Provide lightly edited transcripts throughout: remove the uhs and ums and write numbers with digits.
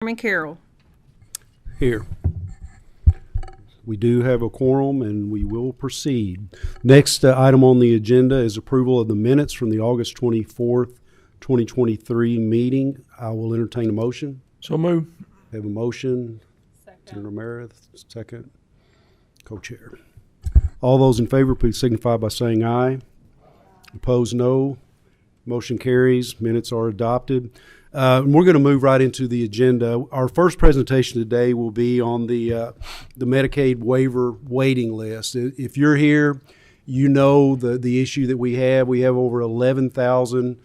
Chairman Carroll. Here. We do have a quorum and we will proceed. Next item on the agenda is approval of the minutes from the August 24th, 2023 meeting. I will entertain a motion. So move. Have a motion. Second. Senator Meredith, second. Co-chair. All those in favor, please signify by saying aye. Opposed, no. Motion carries. Minutes are adopted. We're going to move right into the agenda. Our first presentation today will be on the Medicaid waiver waiting list. If you're here, you know the issue that we have. We have over 11,000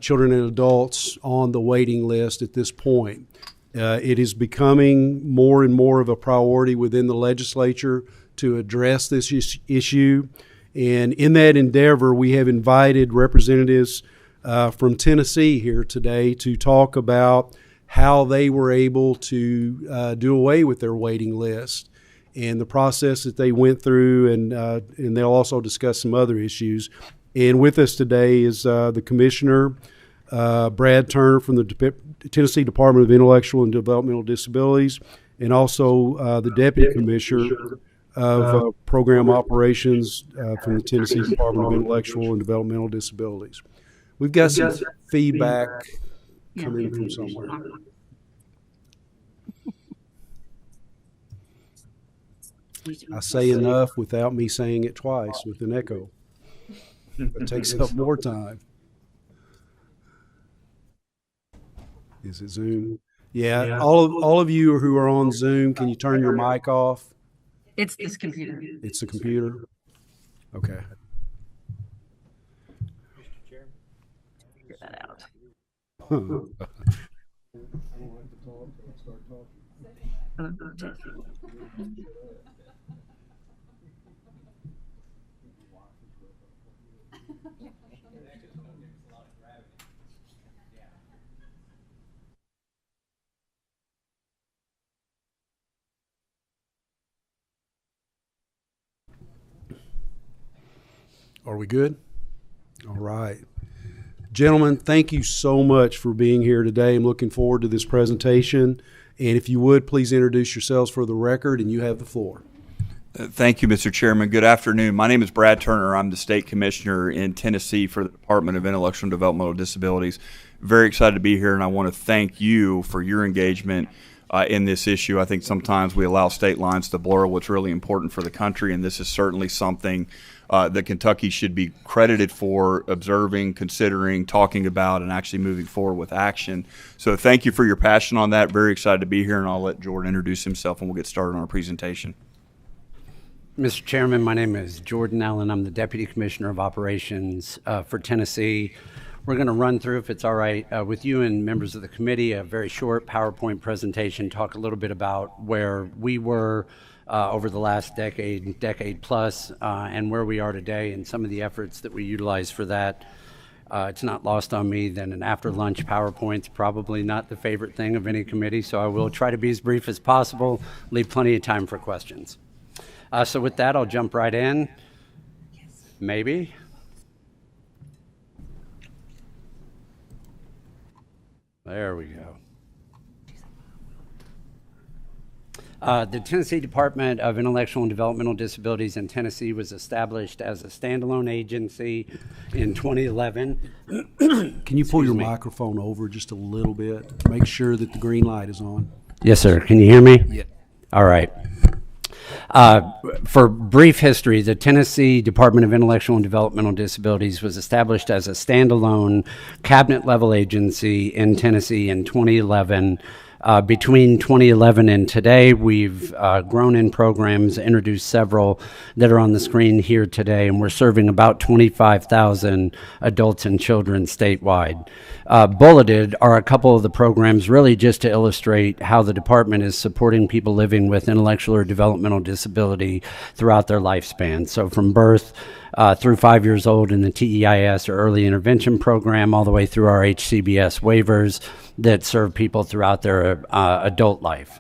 children and adults on the waiting list at this point. It is becoming more and more of a priority within the legislature to address this issue. And in that endeavor, we have invited representatives from Tennessee here today to talk about how they were able to do away with their waiting list and the process that they went through, and they'll also discuss some other issues. And with us today is the Commissioner, Brad Turner from the Tennessee Department of Intellectual and Developmental Disabilities, and also the Deputy Commissioner of Program Operations from the Tennessee Department of Intellectual and Developmental Disabilities. We've got some feedback coming from somewhere. I say enough without me saying it twice with an echo. It takes up more time. Is it Zoom? Yeah, all of you who are on Zoom, can you turn your mic off? It's this computer. It's the computer? Okay. Figure that out. Are we good? All right. Gentlemen, thank you so much for being here today. I'm looking forward to this presentation. And if you would, please introduce yourselves for the record, and you have the floor. Thank you, Mr. Chairman. Good afternoon. My name is Brad Turner. I'm the State Commissioner in Tennessee for the Department of Intellectual and Developmental Disabilities. Very excited to be here, and I want to thank you for your engagement in this issue. I think sometimes we allow state lines to blur what's really important for the country, and this is certainly something that Kentucky should be credited for observing, considering, talking about, and actually moving forward with action. So thank you for your passion on that. Very excited to be here, and I'll let Jordan introduce himself, and we'll get started on our presentation. Mr. Chairman, my name is Jordan Allen. I'm the Deputy Commissioner of Operations for Tennessee. We're going to run through, if it's all right, with you and members of the committee, a very short PowerPoint presentation, talk a little bit about where we were over the last decade plus, and where we are today, and some of the efforts that we utilize for that. It's not lost on me that an after-lunch PowerPoint's probably not the favorite thing of any committee, so I will try to be as brief as possible, leave plenty of time for questions. So with that, I'll jump right in. Maybe. There we go. The Tennessee Department of Intellectual and Developmental Disabilities in Tennessee was established as a standalone agency in 2011. Can you pull your microphone over just a little bit? Make sure that the green light is on. Yes, sir. Can you hear me? Yeah. All right. For brief history, the Tennessee Department of Intellectual and Developmental Disabilities was established as a standalone cabinet-level agency in Tennessee in 2011. Between 2011 and today, we've grown in programs, introduced several that are on the screen here today, and we're serving about 25,000 adults and children statewide. Bulleted are a couple of the programs really just to illustrate how the department is supporting people living with intellectual or developmental disability throughout their lifespan. So from birth through 5 years old in the TEIS or early intervention program, all the way through our HCBS waivers that serve people throughout their adult life.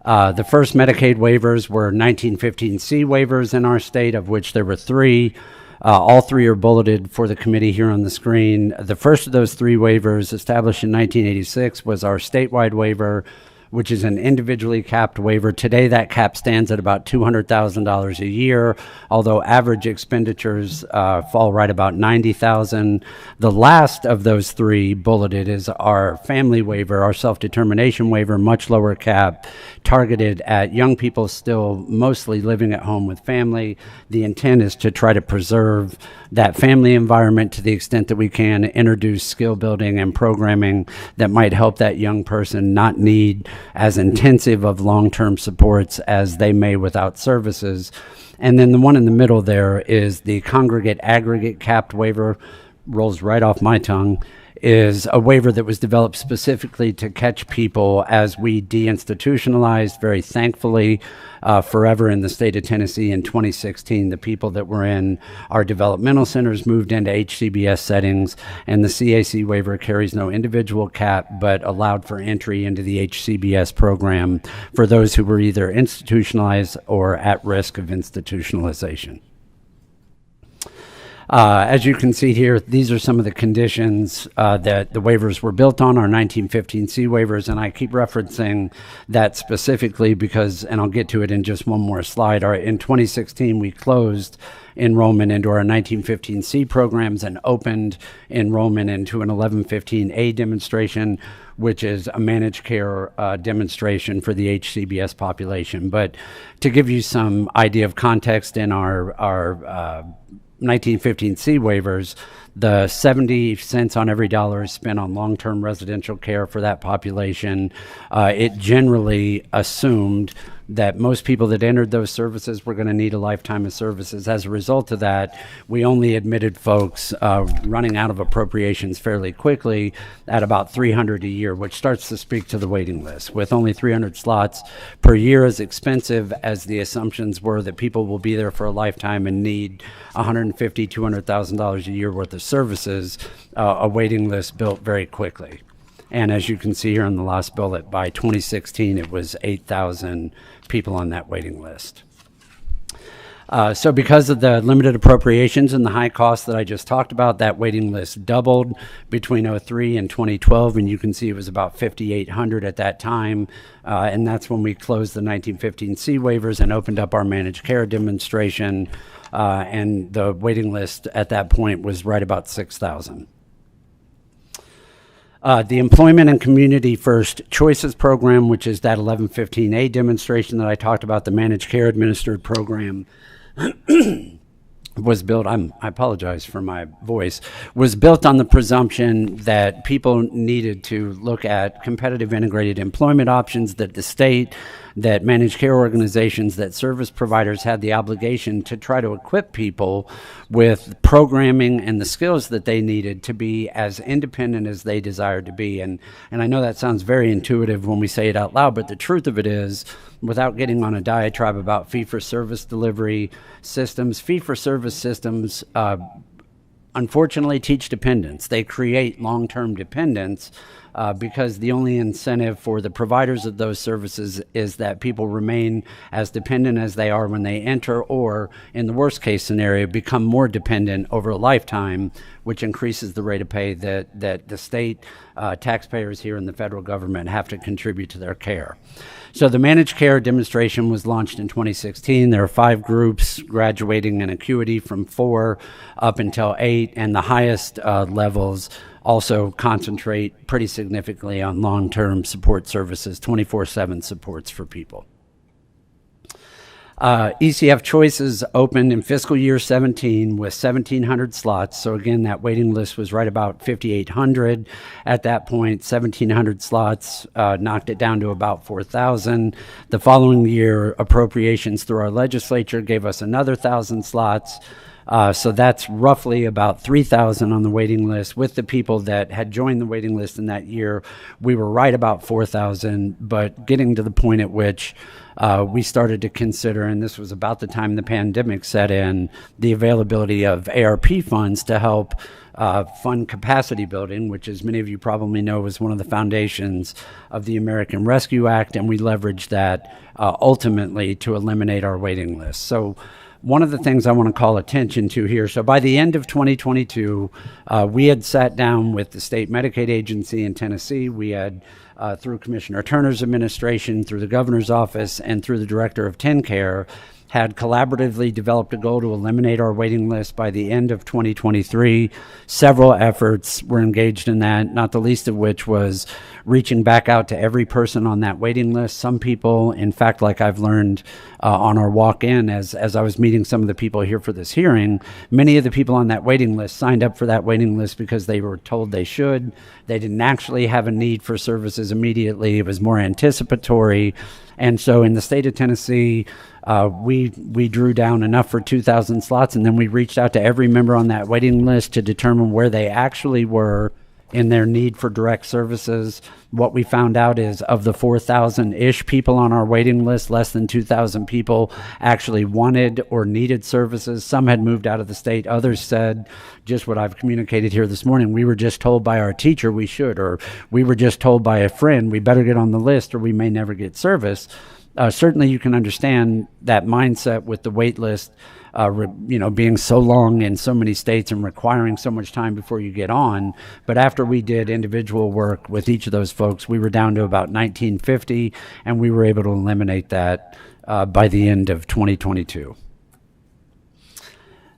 The first Medicaid waivers were 1915C waivers in our state, of which there were three. All three are bulleted for the committee here on the screen. The first of those three waivers, established in 1986, was our statewide waiver, which is an individually capped waiver. Today, that cap stands at about $200,000 a year, although average expenditures fall right about $90,000. The last of those three bulleted is our family waiver, our self-determination waiver, much lower cap, targeted at young people still mostly living at home with family. The intent is to try to preserve that family environment to the extent that we can, introduce skill building and programming that might help that young person not need as intensive of long-term supports as they may without services. And then the one in the middle there is the congregate aggregate capped waiver, rolls right off my tongue, is a waiver that was developed specifically to catch people as we deinstitutionalized, very thankfully, forever in the state of Tennessee in 2016. The people that were in our developmental centers moved into HCBS settings, and the CAC waiver carries no individual cap, but allowed for entry into the HCBS program for those who were either institutionalized or at risk of institutionalization. As you can see here, these are some of the conditions that the waivers were built on, our 1915C waivers, and I keep referencing that specifically because, and I'll get to it in just one more slide, in 2016 we closed enrollment into our 1915C programs and opened enrollment into an 1115A demonstration, which is a managed care demonstration for the HCBS population. But to give you some idea of context in our 1915C waivers, the 70 cents on every dollar is spent on long-term residential care for that population. It generally assumed that most people that entered those services were going to need a lifetime of services. As a result of that, we only admitted folks running out of appropriations fairly quickly at about 300 a year, which starts to speak to the waiting list. With only 300 slots per year, as expensive as the assumptions were that people will be there for a lifetime and need $150,000, $200,000 a year worth of services, a waiting list built very quickly. And as you can see here on the last bullet, by 2016, it was 8,000 people on that waiting list. So because of the limited appropriations and the high costs that I just talked about, that waiting list doubled between 2003 and 2012, and you can see it was about 5,800 at that time. And that's when we closed the 1915C waivers and opened up our managed care demonstration. And the waiting list at that point was right about 6,000. The Employment and Community First Choices Program, which is that 1115A demonstration that I talked about, the managed care administered program, was built, I apologize for my voice, was built on the presumption that people needed to look at competitive integrated employment options, that the state, that managed care organizations, that service providers had the obligation to try to equip people with programming and the skills that they needed to be as independent as they desired to be. And I know that sounds very intuitive when we say it out loud, but the truth of it is, without getting on a diatribe about fee-for-service delivery systems, fee-for-service systems unfortunately teach dependence. They create long-term dependence because the only incentive for the providers of those services is that people remain as dependent as they are when they enter, or in the worst case scenario, become more dependent over a lifetime, which increases the rate of pay that the state taxpayers here in the federal government have to contribute to their care. So the managed care demonstration was launched in 2016. There are 5 groups graduating in acuity from 4 up until 8, and the highest levels also concentrate pretty significantly on long-term support services, 24/7 supports for people. ECF Choices opened in fiscal year 17 with 1,700 slots. So again, that waiting list was right about 5,800 at that point. 1,700 slots knocked it down to about 4,000. The following year, appropriations through our legislature gave us another 1,000 slots. So that's roughly about 3,000 on the waiting list. With the people that had joined the waiting list in that year, we were right about 4,000, but getting to the point at which we started to consider, and this was about the time the pandemic set in, the availability of ARP funds to help fund capacity building, which, as many of you probably know, was one of the foundations of the American Rescue Act, and we leveraged that ultimately to eliminate our waiting list. So one of the things I want to call attention to here. So by the end of 2022, we had sat down with the state Medicaid agency in Tennessee. We had, through Commissioner Turner's administration, through the governor's office, and through the director of TennCare, had collaboratively developed a goal to eliminate our waiting list by the end of 2023. Several efforts were engaged in that, not the least of which was reaching back out to every person on that waiting list. Some people, in fact, like I've learned on our walk-in as I was meeting some of the people here for this hearing, many of the people on that waiting list signed up for that waiting list because they were told they should. They didn't actually have a need for services immediately. It was more anticipatory. And so in the state of Tennessee, we drew down enough for 2,000 slots, and then we reached out to every member on that waiting list to determine where they actually were in their need for direct services. What we found out is of the 4,000-ish people on our waiting list, less than 2,000 people actually wanted or needed services. Some had moved out of the state. Others said just what I've communicated here this morning. We were just told by our teacher we should, or we were just told by a friend we better get on the list or we may never get service. Certainly you can understand that mindset with the wait list being so long in so many states and requiring so much time before you get on. But after we did individual work with each of those folks, we were down to about 1950, and we were able to eliminate that by the end of 2022.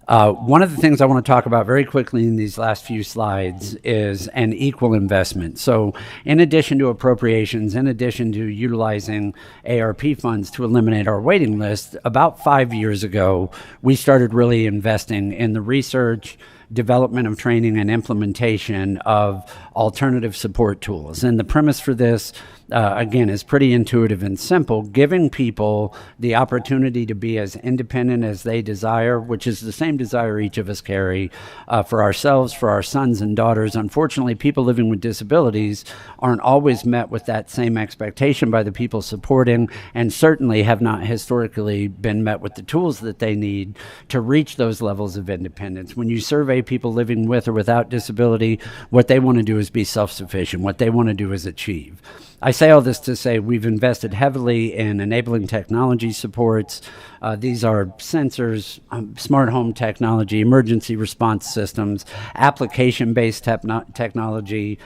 One of the things I want to talk about very quickly in these last few slides is an equal investment. So in addition to appropriations, in addition to utilizing ARP funds to eliminate our waiting list, about 5 years ago, we started really investing in the research, development of training, and implementation of alternative support tools. And the premise for this, again, is pretty intuitive and simple, giving people the opportunity to be as independent as they desire, which is the same desire each of us carry for ourselves, for our sons and daughters. Unfortunately, people living with disabilities aren't always met with that same expectation by the people supporting, and certainly have not historically been met with the tools that they need to reach those levels of independence. When you survey people living with or without disability, what they want to do is be self-sufficient. What they want to do is achieve. I say all this to say we've invested heavily in enabling technology supports. These are sensors, smart home technology, emergency response systems, application-based technology,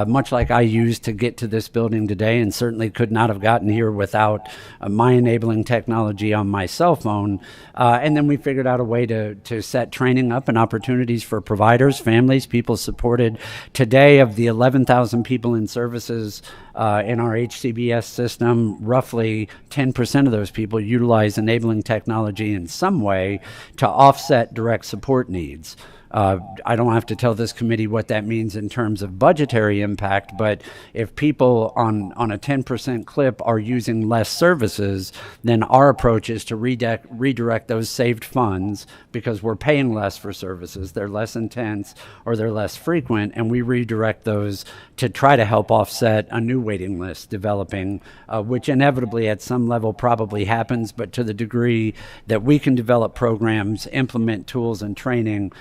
much like I used to get to this building today, and certainly could not have gotten here without my enabling technology on my cell phone. And then we figured out a way to set training up and opportunities for providers, families, people supported. Today, of the 11,000 people in services in our HCBS system, roughly 10% of those people utilize enabling technology in some way to offset direct support needs. I don't have to tell this committee what that means in terms of budgetary impact, but if people on a 10% clip are using less services, then our approach is to redirect those saved funds, because we're paying less for services. They're less intense or they're less frequent, and we redirect those to try to help offset a new waiting list developing, which inevitably at some level probably happens, but to the degree that we can develop programs, implement tools and training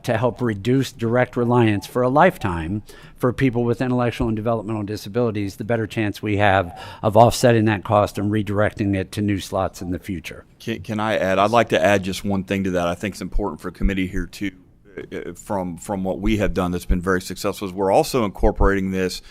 to help reduce direct reliance for a lifetime for people with intellectual and developmental disabilities, the better chance we have of offsetting that cost and redirecting it to new slots in the future. Can I add? I'd like to add just one thing to that. I think it's important for committee here too, from what we have done that's been very successful, is we're also incorporating this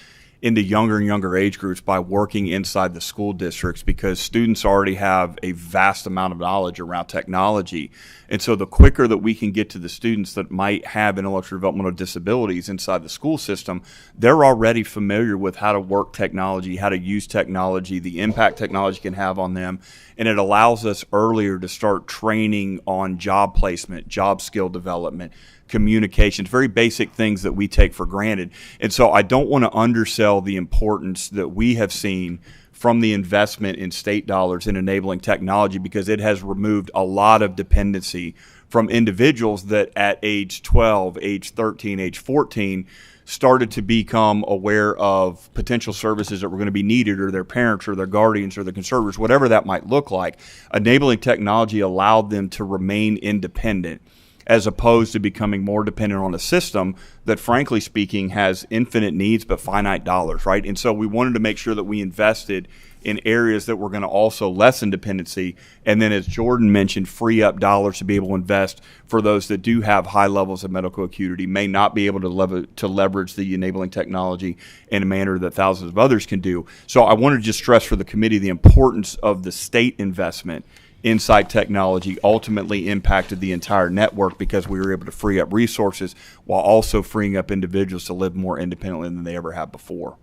into younger and younger age groups by working inside the school districts, because students already have a vast amount of knowledge around technology. And so the quicker that we can get to the students that might have intellectual developmental disabilities inside the school system, they're already familiar with how to work technology, how to use technology, the impact technology can have on them. And it allows us earlier to start training on job placement, job skill development, communications, very basic things that we take for granted. And so I don't want to undersell the importance that we have seen from the investment in state dollars in enabling technology, because it has removed a lot of dependency from individuals that at age 12, age 13, age 14 started to become aware of potential services that were going to be needed, or their parents or their guardians or the conservators, whatever that might look like. Enabling technology allowed them to remain independent as opposed to becoming more dependent on a system that, frankly speaking, has infinite needs but finite dollars, right? And so we wanted to make sure that we invested in areas that were going to also lessen dependency, and then, as Jordan mentioned, free up dollars to be able to invest for those that do have high levels of medical acuity, may not be able to leverage the enabling technology in a manner that thousands of others can do. So I wanted to just stress for the committee the importance of the state investment inside technology ultimately impacted the entire network because we were able to free up resources while also freeing up individuals to live more independently than they ever have before.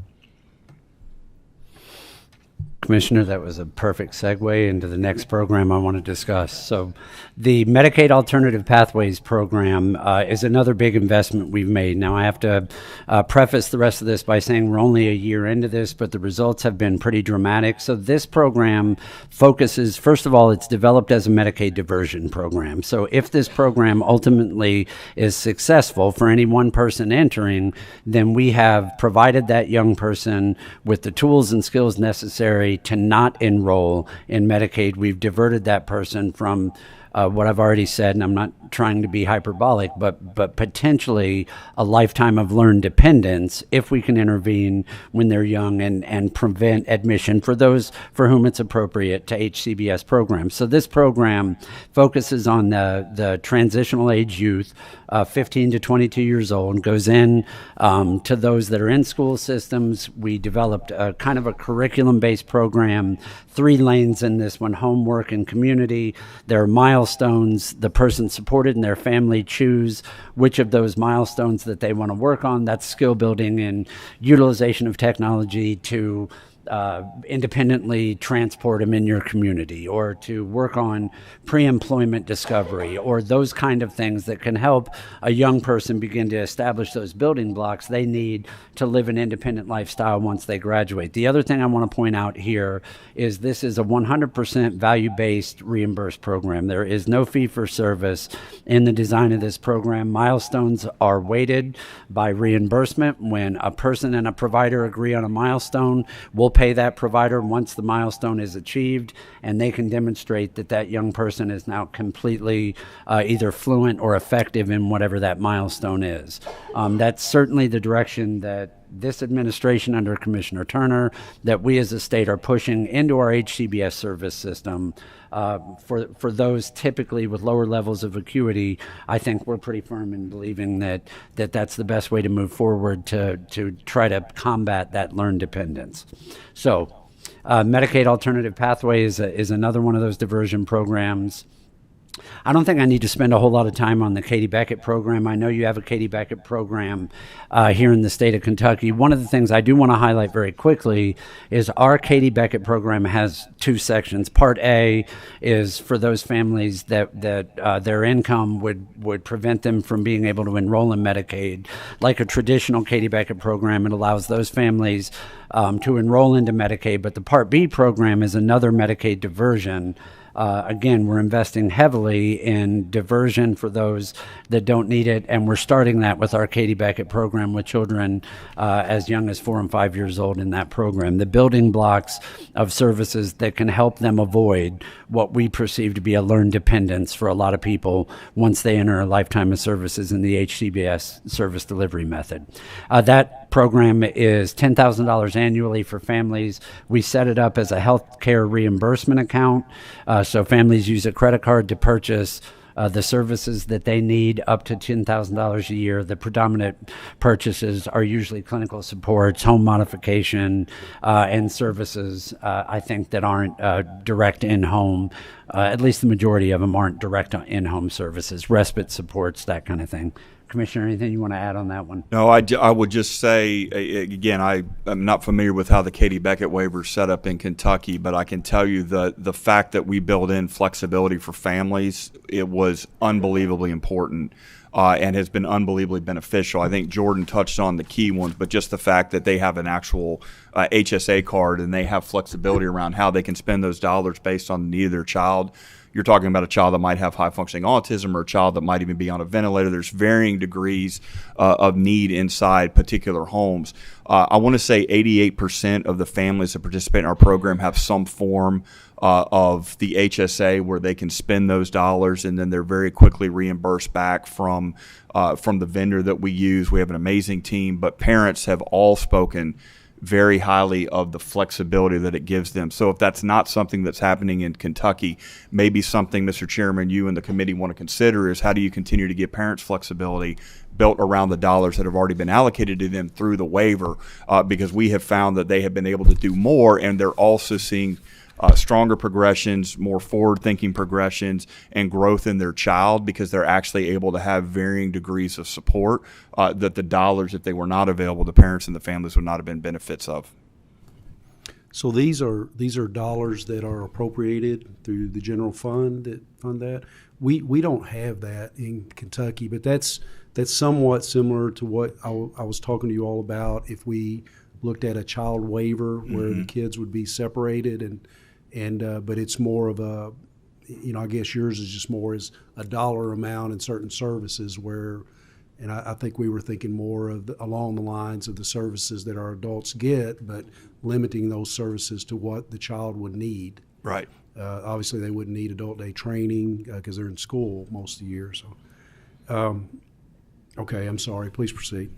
Commissioner, that was a perfect segue into the next program I want to discuss. So the Medicaid Alternative Pathways program is another big investment we've made. Now, I have to preface the rest of this by saying we're only a year into this, but the results have been pretty dramatic. So this program focuses, first of all, it's developed as a Medicaid diversion program. So if this program ultimately is successful for any one person entering, then we have provided that young person with the tools and skills necessary to not enroll in Medicaid. We've diverted that person from what I've already said, and I'm not trying to be hyperbolic, but potentially a lifetime of learned dependence if we can intervene when they're young and prevent admission for those for whom it's appropriate to HCBS programs. So this program focuses on the transitional age youth, 15 to 22 years old, goes in to those that are in school systems. We developed a kind of a curriculum-based program, 3 lanes in this one: homework and community. There are milestones. The person supported and their family choose which of those milestones that they want to work on. That's skill building and utilization of technology to independently transport them in your community, or to work on pre-employment discovery, or those kind of things that can help a young person begin to establish those building blocks they need to live an independent lifestyle once they graduate. The other thing I want to point out here is this is a 100% value-based reimbursed program. There is no fee for service in the design of this program. Milestones are weighted by reimbursement. When a person and a provider agree on a milestone, we'll pay that provider once the milestone is achieved, and they can demonstrate that that young person is now completely either fluent or effective in whatever that milestone is. That's certainly the direction that this administration under Commissioner Turner, that we as a state are pushing into our HCBS service system. For those typically with lower levels of acuity, I think we're pretty firm in believing that that's the best way to move forward to try to combat that learned dependence. So Medicaid Alternative Pathways is another one of those diversion programs. I don't think I need to spend a whole lot of time on the Katie Beckett program. I know you have a Katie Beckett program here in the state of Kentucky. One of the things I do want to highlight very quickly is our Katie Beckett program has 2 sections. Part A is for those families that their income would prevent them from being able to enroll in Medicaid. Like a traditional Katie Beckett program, it allows those families to enroll into Medicaid, but the Part B program is another Medicaid diversion. Again, we're investing heavily in diversion for those that don't need it, and we're starting that with our Katie Beckett program with children as young as 4 and 5 years old in that program. The building blocks of services that can help them avoid what we perceive to be a learned dependence for a lot of people once they enter a lifetime of services in the HCBS service delivery method. That program is $10,000 annually for families. We set it up as a health care reimbursement account. So families use a credit card to purchase the services that they need up to $10,000 a year. The predominant purchases are usually clinical supports, home modification, and services, I think, that aren't direct in-home. At least the majority of them aren't direct in-home services, respite supports, that kind of thing. Commissioner, anything you want to add on that one? No, I would just say, again, I'm not familiar with how the Katie Beckett waiver is set up in Kentucky, but I can tell you the fact that we build in flexibility for families, it was unbelievably important and has been unbelievably beneficial. I think Jordan touched on the key ones, but just the fact that they have an actual HSA card and they have flexibility around how they can spend those dollars based on the need of their child you're talking about a child that might have high functioning autism or a child that might even be on a ventilator. There's varying degrees of need inside particular homes. I want to say 88% of the families that participate in our program have some form of the HSA where they can spend those dollars, and then they're very quickly reimbursed back from the vendor that we use. We have an amazing team, but parents have all spoken very highly of the flexibility that it gives them. So if that's not something that's happening in Kentucky, maybe something, Mr. Chairman, you and the committee want to consider is how do you continue to give parents flexibility built around the dollars that have already been allocated to them through the waiver, because we have found that they have been able to do more, and they're also seeing stronger progressions, more forward-thinking progressions, and growth in their child because they're actually able to have varying degrees of support that the dollars, if they were not available to parents and the families, would not have been benefits of. So these are dollars that are appropriated through the general fund that fund that. We don't have that in Kentucky, but that's somewhat similar to what I was talking to you all about. If we looked at a child waiver where the kids would be separated and but it's more of a, I guess yours is just more as a dollar amount in certain services where, and I think we were thinking more of along the lines of the services that our adults get, but limiting those services to what the child would need. Right. Obviously, they wouldn't need adult day training because they're in school most of the year. So, okay, I'm sorry. Please proceed.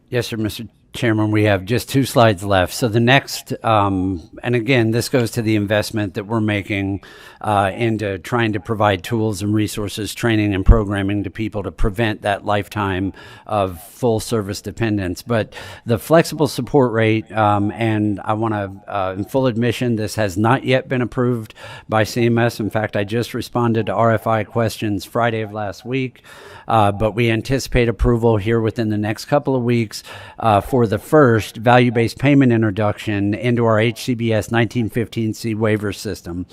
Yes, sir, Mr. Chairman, we have just 2 slides left. So the next, and again, this goes to the investment that we're making into trying to provide tools and resources, training and programming to people to prevent that lifetime of full service dependence. But the flexible support rate, and I want to, in full admission, this has not yet been approved by CMS. In fact, I just responded to RFI questions Friday of last week, but we anticipate approval here within the next couple of weeks for the first value-based payment introduction into our HCBS 1915C waiver system.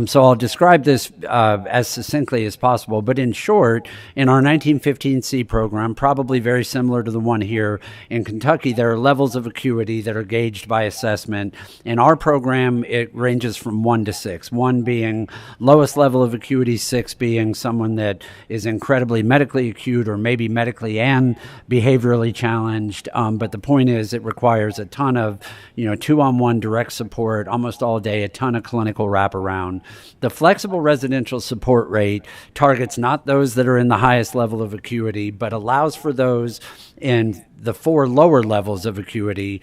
So I'll describe this as succinctly as possible, but in short, in our 1915C program, probably very similar to the one here in Kentucky, there are levels of acuity that are gauged by assessment. In our program, it ranges from 1 to 6, 1 being lowest level of acuity, 6 being someone that is incredibly medically acute or maybe medically and behaviorally challenged. But the point is it requires a ton of, 2-on-1 direct support almost all day, a ton of clinical wraparound. The flexible residential support rate targets not those that are in the highest level of acuity, but allows for those in the 4 lower levels of acuity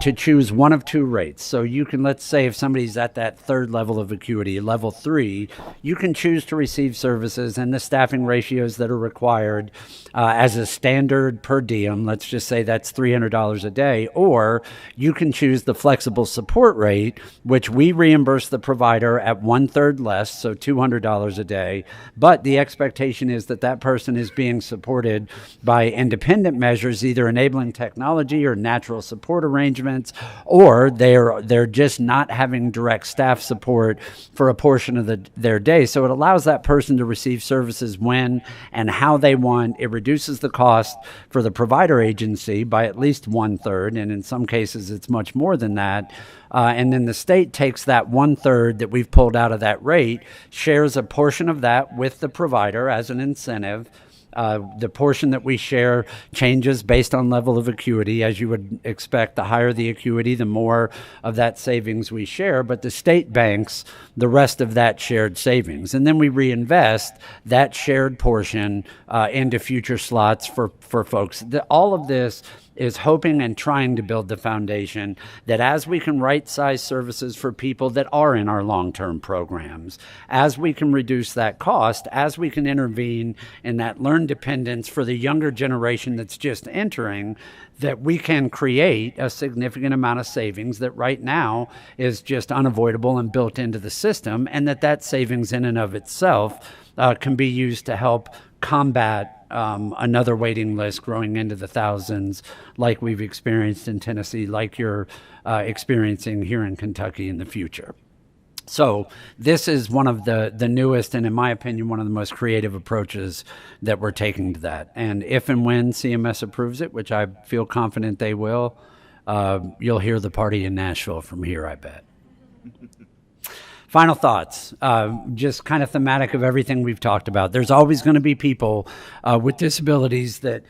to choose one of 2 rates. So you can, let's say if somebody's at that 3rd level of acuity, level 3, you can choose to receive services and the staffing ratios that are required as a standard per diem. Let's just say that's $300 a day, or you can choose the flexible support rate, which we reimburse the provider at 1/3 less, so $200 a day. But the expectation is that that person is being supported by independent measures, either enabling technology or natural support arrangements, or they're just not having direct staff support for a portion of their day. So it allows that person to receive services when and how they want. It reduces the cost for the provider agency by at least 1/3, and in some cases it's much more than that. And then the state takes that 1/3 that we've pulled out of that rate, shares a portion of that with the provider as an incentive. The portion that we share changes based on level of acuity. As you would expect, the higher the acuity, the more of that savings we share, but the state banks the rest of that shared savings. And then we reinvest that shared portion into future slots for folks. All of this is hoping and trying to build the foundation that as we can right-size services for people that are in our long-term programs, as we can reduce that cost, as we can intervene in that learned dependence for the younger generation that's just entering, that we can create a significant amount of savings that right now is just unavoidable and built into the system, and that savings in and of itself can be used to help combat another waiting list growing into the thousands like we've experienced in Tennessee, like you're experiencing here in Kentucky in the future. So this is one of the newest and, in my opinion, one of the most creative approaches that we're taking to that. And if and when CMS approves it, which I feel confident they will, you'll hear the party in Nashville from here, I bet. Final thoughts, just kind of thematic of everything we've talked about. There's always going to be people with disabilities that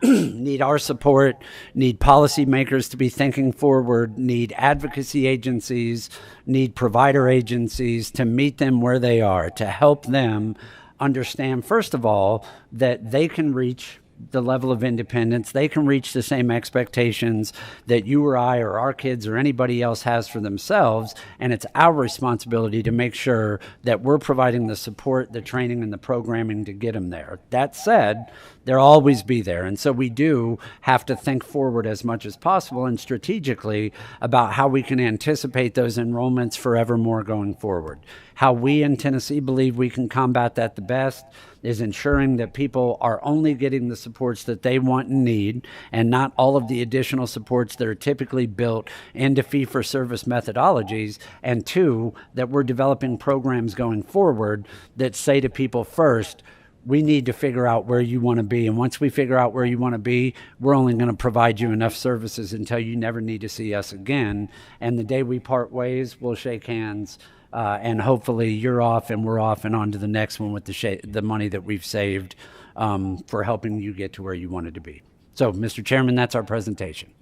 need our support, need policymakers to be thinking forward, need advocacy agencies, need provider agencies to meet them where they are, to help them understand, first of all, that they can reach the level of independence. They can reach the same expectations that you or I or our kids or anybody else has for themselves. And it's our responsibility to make sure that we're providing the support, the training, and the programming to get them there. That said, they'll always be there. And so we do have to think forward as much as possible and strategically about how we can anticipate those enrollments forevermore going forward. How we in Tennessee believe we can combat that the best is ensuring that people are only getting the supports that they want and need, and not all of the additional supports that are typically built into fee-for-service methodologies. And two, that we're developing programs going forward that say to people, first, we need to figure out where you want to be. And once we figure out where you want to be, we're only going to provide you enough services until you never need to see us again. And the day we part ways, we'll shake hands. And hopefully you're off and we're off and on to the next one with the money that we've saved for helping you get to where you wanted to be. So, Mr. Chairman, that's our presentation.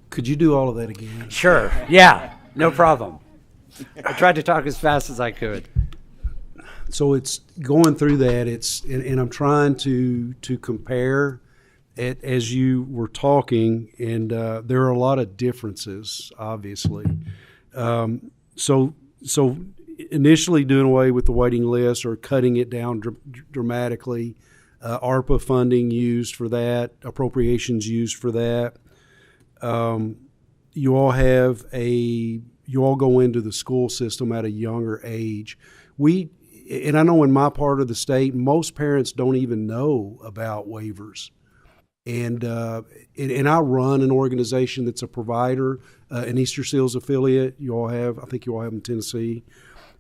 Could you do all of that again? Sure. Yeah, no problem. I tried to talk as fast as I could. So it's going through that. And I'm trying to compare it as you were talking, and there are a lot of differences, obviously. So initially doing away with the waiting list or cutting it down dramatically, ARPA funding used for that, appropriations used for that. You all go into the school system at a younger age. And I know in my part of the state, most parents don't even know about waivers. And I run an organization that's a provider, an Easter Seals affiliate. I think you all have in Tennessee.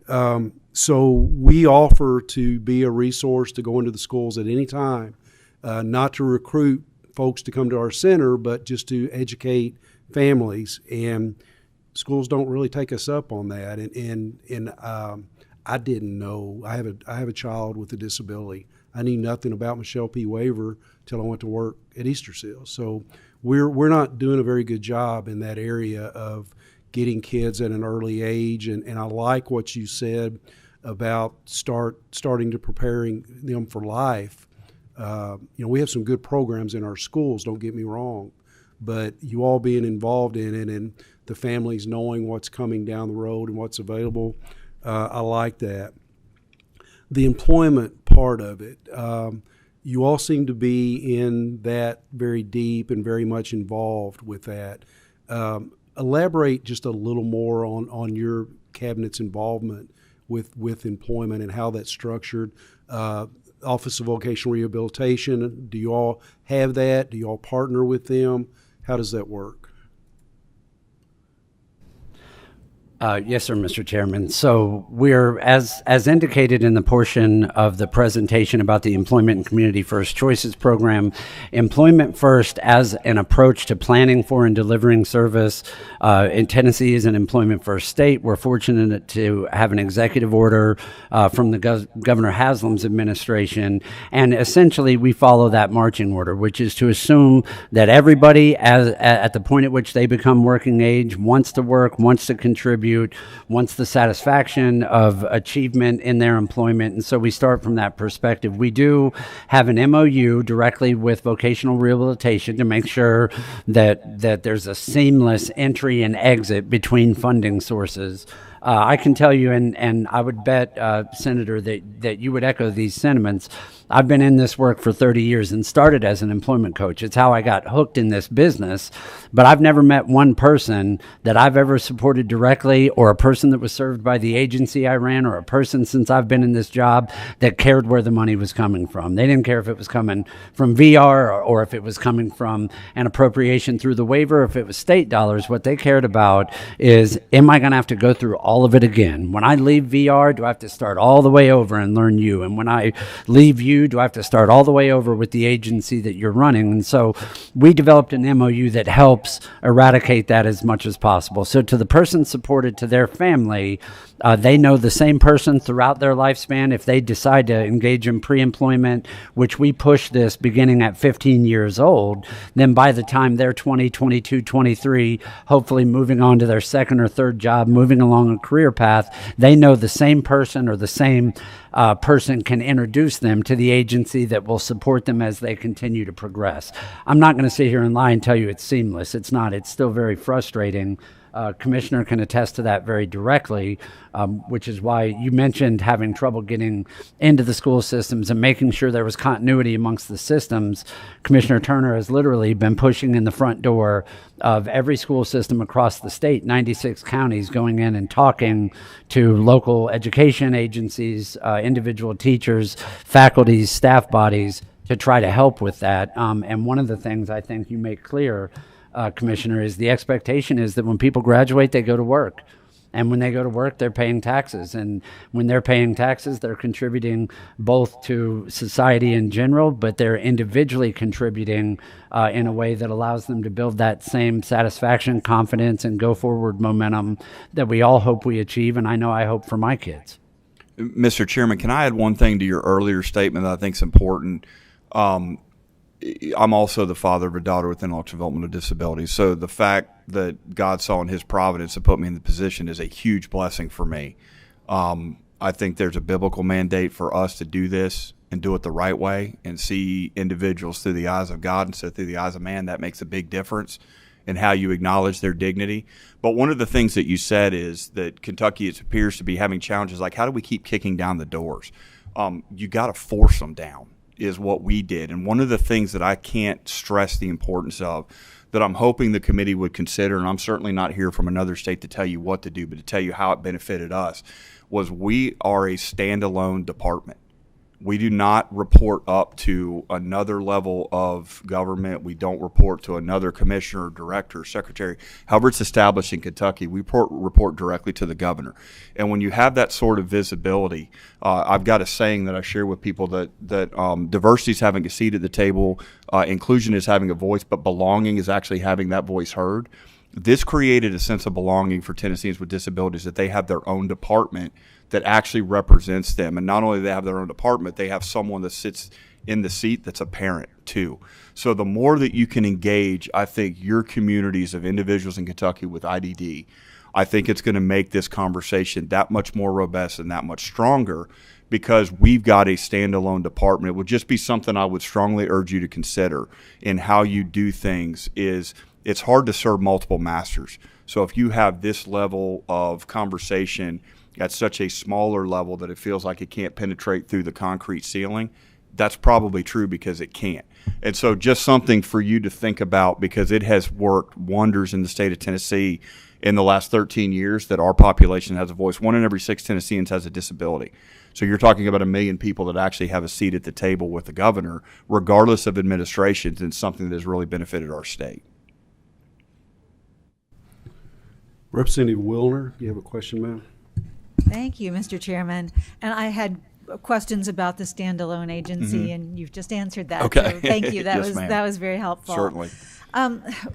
So we offer to be a resource to go into the schools at any time, not to recruit folks to come to our center, but just to educate families. And schools don't really take us up on that. And I didn't know. I have a child with a disability. I knew nothing about Michelle P. Waiver till I went to work at Easter Seals. So we're not doing a very good job in that area of getting kids at an early age. And I like what you said about starting to preparing them for life. We have some good programs in our schools, don't get me wrong, but you all being involved in it and the families knowing what's coming down the road and what's available, I like that. The employment part of it, you all seem to be in that very deep and very much involved with that. Elaborate just a little more on your cabinet's involvement with employment and how that's structured. Office of Vocational Rehabilitation, do you all have that? Do you all partner with them? How does that work? Yes, sir, Mr. Chairman. So we're, as indicated in the portion of the presentation about the Employment and Community First Choices program, Employment First as an approach to planning for and delivering service. In Tennessee is an Employment First state. We're fortunate to have an executive order from the Governor Haslam's administration, and essentially we follow that marching order, which is to assume that everybody at the point at which they become working age wants to work, wants to contribute, wants the satisfaction of achievement in their employment. And so we start from that perspective. We do have an MOU directly with vocational rehabilitation to make sure that there's a seamless entry and exit between funding sources. I can tell you, and I would bet, Senator, that you would echo these sentiments. I've been in this work for 30 years and started as an employment coach. It's how I got hooked in this business. But I've never met one person that I've ever supported directly, or a person that was served by the agency I ran, or a person since I've been in this job that cared where the money was coming from. They didn't care if it was coming from VR or if it was coming from an appropriation through the waiver, or if it was state dollars. What they cared about is, am I going to have to go through all of it again? When I leave VR, do I have to start all the way over and learn you? And when I leave you, do? Do I have to start all the way over with the agency that you're running? And so we developed an MOU that helps eradicate that as much as possible. So to the person supported, to their family, they know the same person throughout their lifespan. If they decide to engage in pre-employment, which we push this beginning at 15 years old, then by the time they're 20, 22, 23, hopefully moving on to their second or third job, moving along a career path, they know the same person or the same person can introduce them to the agency that will support them as they continue to progress. I'm not going to sit here and lie and tell you it's seamless. It's not. It's still very frustrating. Commissioner can attest to that very directly, which is why you mentioned having trouble getting into the school systems and making sure there was continuity amongst the systems. Commissioner Turner has literally been pushing in the front door of every school system across the state, 96 counties, going in and talking to local education agencies, individual teachers, faculties, staff bodies to try to help with that. And one of the things I think you make clear, Commissioner, is the expectation is that when people graduate, they go to work. And when they go to work, they're paying taxes. And when they're paying taxes, they're contributing both to society in general, but they're individually contributing in a way that allows them to build that same satisfaction, confidence, and go forward momentum that we all hope we achieve. And I know I hope for my kids. Mr. Chairman, can I add one thing to your earlier statement that I think is important? I'm also the father of a daughter with intellectual developmental disabilities. So the fact that God saw in his providence to put me in the position is a huge blessing for me. I think there's a biblical mandate for us to do this and do it the right way and see individuals through the eyes of God instead of through the eyes of man. That makes a big difference in how you acknowledge their dignity. But one of the things that you said is that Kentucky appears to be having challenges like, how do we keep kicking down the doors? You got to force them down, is what we did. And one of the things that I can't stress the importance of, that I'm hoping the committee would consider, and I'm certainly not here from another state to tell you what to do, but to tell you how it benefited us, was we are a standalone department. We do not report up to another level of government. We don't report to another commissioner, director, secretary. However it's established in Kentucky, we report directly to the governor. And when you have that sort of visibility, I've got a saying that I share with people that diversity is having a seat at the table, inclusion is having a voice, but belonging is actually having that voice heard. This created a sense of belonging for Tennesseans with disabilities, that they have their own department that actually represents them. And not only do they have their own department, they have someone that sits in the seat that's a parent too. So the more that you can engage, I think, your communities of individuals in Kentucky with IDD, I think it's going to make this conversation that much more robust and that much stronger, because we've got a standalone department. It would just be something I would strongly urge you to consider in how you do things. Is it's hard to serve multiple masters. So if you have this level of conversation at such a smaller level that it feels like it can't penetrate through the concrete ceiling, that's probably true, because it can't. And so just something for you to think about, because it has worked wonders in the state of Tennessee in the last 13 years that our population has a voice. 1 in every 6 Tennesseans has a disability. So you're talking about 1 million people that actually have a seat at the table with the governor, regardless of administrations, and something that has really benefited our state. Representative Wilner, you have a question, ma'am? Thank you, Mr. Chairman. And I had questions about the standalone agency, and you've just answered that. Okay. So thank you. That Yes, was ma'am. that was very helpful. Certainly.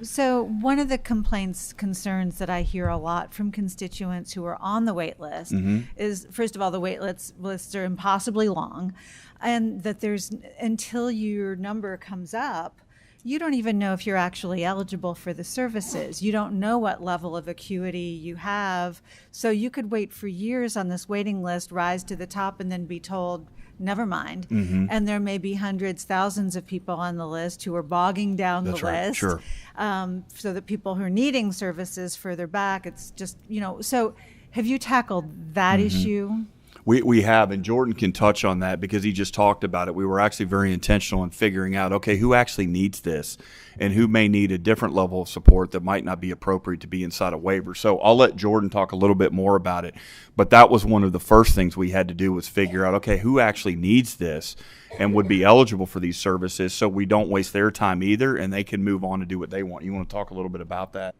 So one of the concerns that I hear a lot from constituents who are on the wait list is, first of all, the wait lists are impossibly long, and that there's, until your number comes up, you don't even know if you're actually eligible for the services. You don't know what level of acuity you have. So you could wait for years on this waiting list, rise to the top, and then be told, never mind. And there may be hundreds, thousands of people on the list who are bogging down That's the right. list. Sure. So that people who are needing services further back, it's just, so have you tackled that issue? We have, and Jordan can touch on that because he just talked about it. We were actually very intentional in figuring out, okay, who actually needs this and who may need a different level of support that might not be appropriate to be inside a waiver. So I'll let Jordan talk a little bit more about it. But that was one of the first things we had to do, was figure out, okay, who actually needs this and would be eligible for these services, so we don't waste their time either and they can move on to do what they want. You want to talk a little bit about that?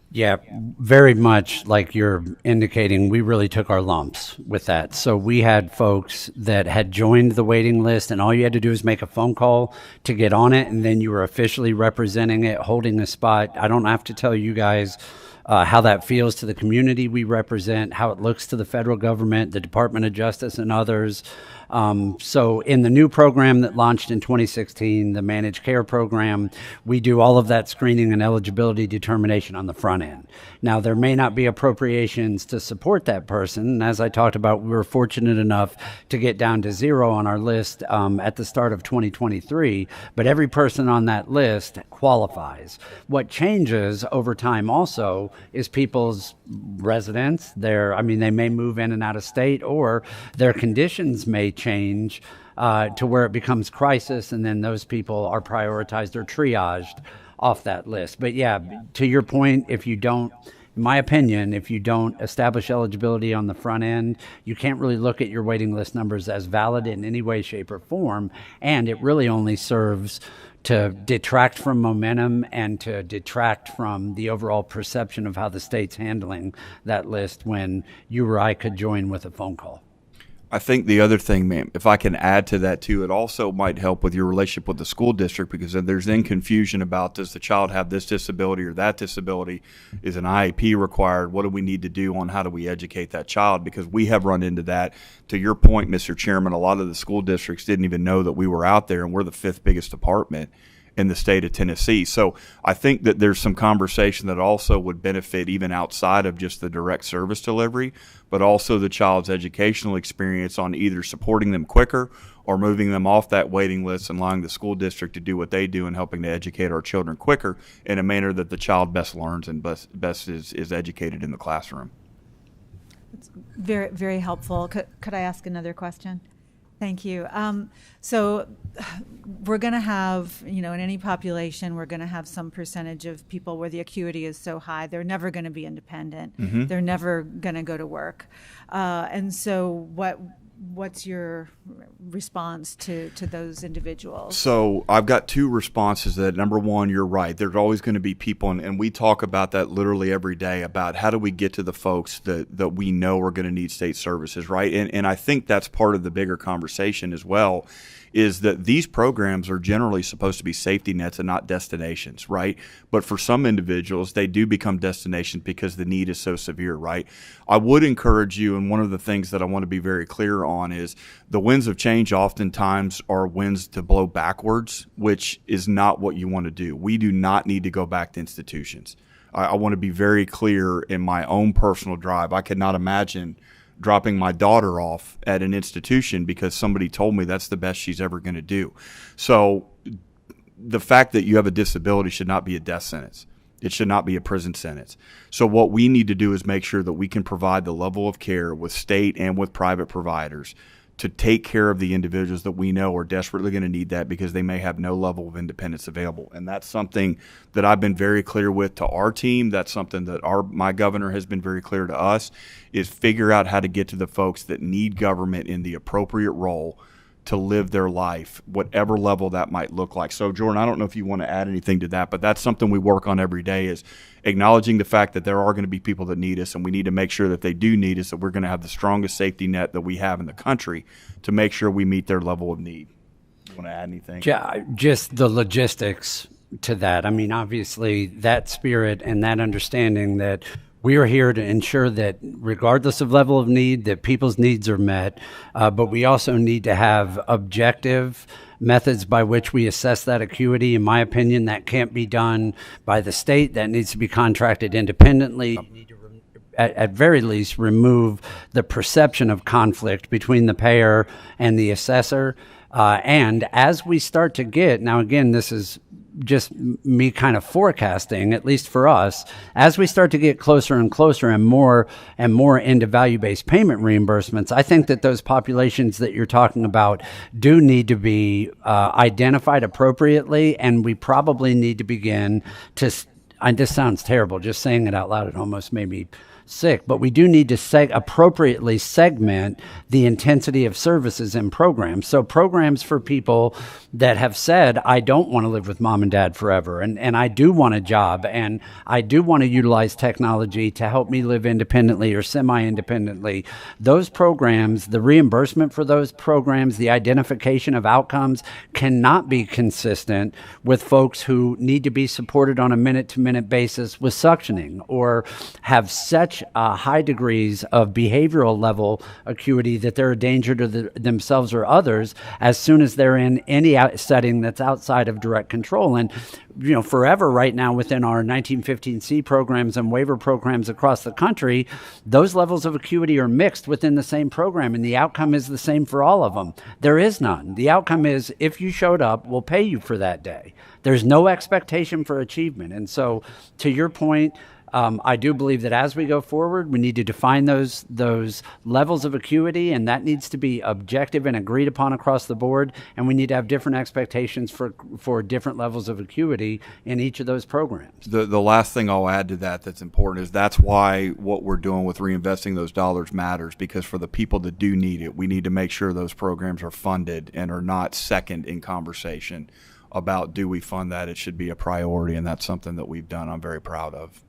Yeah, very much like you're indicating, we really took our lumps with that. So we had folks that had joined the waiting list, and all you had to do was make a phone call to get on it, and then you were officially representing it, holding a spot. I don't have to tell you guys how that feels to the community we represent, how it looks to the federal government, the Department of Justice, and others. So in the new program that launched in 2016, the managed care program, we do all of that screening and eligibility determination on the front end. Now, there may not be appropriations to support that person. And as I talked about, we were fortunate enough to get down to zero on our list at the start of 2023, but every person on that list qualifies. What changes over time also is people's residence. They may move in and out of state, or their conditions may change to where it becomes crisis, and then those people are prioritized or triaged off that list. But yeah, to your point, in my opinion, if you don't establish eligibility on the front end, you can't really look at your waiting list numbers as valid in any way, shape, or form, and it really only serves to detract from momentum and to detract from the overall perception of how the state's handling that list when you or I could join with a phone call. I think the other thing, ma'am, if I can add to that too, it also might help with your relationship with the school district, because then there's then confusion about, does the child have this disability or that disability? Is an IEP required? What do we need to do on how do we educate that child? Because we have run into that. To your point, Mr. Chairman, a lot of the school districts didn't even know that we were out there, and we're the 5th biggest department in the state of Tennessee. So I think that there's some conversation that also would benefit even outside of just the direct service delivery, but also the child's educational experience on either supporting them quicker or moving them off that waiting list and allowing the school district to do what they do and helping to educate our children quicker in a manner that the child best learns and best is educated in the classroom. It's very, very helpful. Could I ask another question? Thank you. So we're going to have, in any population, we're going to have some percentage of people where the acuity is so high, they're never going to be independent. Mm-hmm. They're never going to go to work. And so what's your response to those individuals? So I've got two responses to that. Number one, you're right. There's always going to be people, and we talk about that literally every day, about how do we get to the folks that we know are going to need state services, right? And I think that's part of the bigger conversation as well, is that these programs are generally supposed to be safety nets and not destinations, right? But for some individuals, they do become destinations because the need is so severe, right? I would encourage you, and one of the things that I want to be very clear on is the winds of change oftentimes are winds to blow backwards, which is not what you want to do. We do not need to go back to institutions. I want to be very clear in my own personal drive. I could not imagine dropping my daughter off at an institution because somebody told me that's the best she's ever going to do. So the fact that you have a disability should not be a death sentence. It should not be a prison sentence. So what we need to do is make sure that we can provide the level of care with state and with private providers to take care of the individuals that we know are desperately going to need that because they may have no level of independence available. And that's something that I've been very clear with to our team. That's something that my governor has been very clear to us, is figure out how to get to the folks that need government in the appropriate role to live their life, whatever level that might look like. So, Jordan, I don't know if you want to add anything to that, but that's something we work on every day, is acknowledging the fact that there are going to be people that need us, and we need to make sure that they do need us, that we're going to have the strongest safety net that we have in the country to make sure we meet their level of need. You want to add anything? Just the logistics to that. I mean, obviously, that spirit and that understanding that we are here to ensure that regardless of level of need, that people's needs are met, but we also need to have objective methods by which we assess that acuity. In my opinion, that can't be done by the state. That needs to be contracted independently. You need to, at very least, remove the perception of conflict between the payer and the assessor. And as we start to get, now again, this is just me kind of forecasting, at least for us, as we start to get closer and closer and more into value-based payment reimbursements, I think that those populations that you're talking about do need to be identified appropriately, and we probably need to begin to this sounds terrible. Just saying it out loud, it almost made me sick, but we do need to appropriately segment the intensity of services in programs. So programs for people that have said, I don't want to live with mom and dad forever, and I do want a job, and I do want to utilize technology to help me live independently or semi-independently. Those programs, the reimbursement for those programs, the identification of outcomes cannot be consistent with folks who need to be supported on a minute-to-minute basis with suctioning or have such high degrees of behavioral level acuity that they're a danger to themselves or others as soon as they're in any setting that's outside of direct control. And forever right now within our 1915C programs and waiver programs across the country, those levels of acuity are mixed within the same program, and the outcome is the same for all of them. There is none. The outcome is, if you showed up, we'll pay you for that day. There's no expectation for achievement. And so, to your point, I do believe that as we go forward, we need to define those levels of acuity, and that needs to be objective and agreed upon across the board. And we need to have different expectations for different levels of acuity in each of those programs. The last thing I'll add to that's important is that's why what we're doing with reinvesting those dollars matters, because for the people that do need it, we need to make sure those programs are funded and are not second in conversation about do we fund that. It should be a priority, and that's something that we've done. I'm very proud of.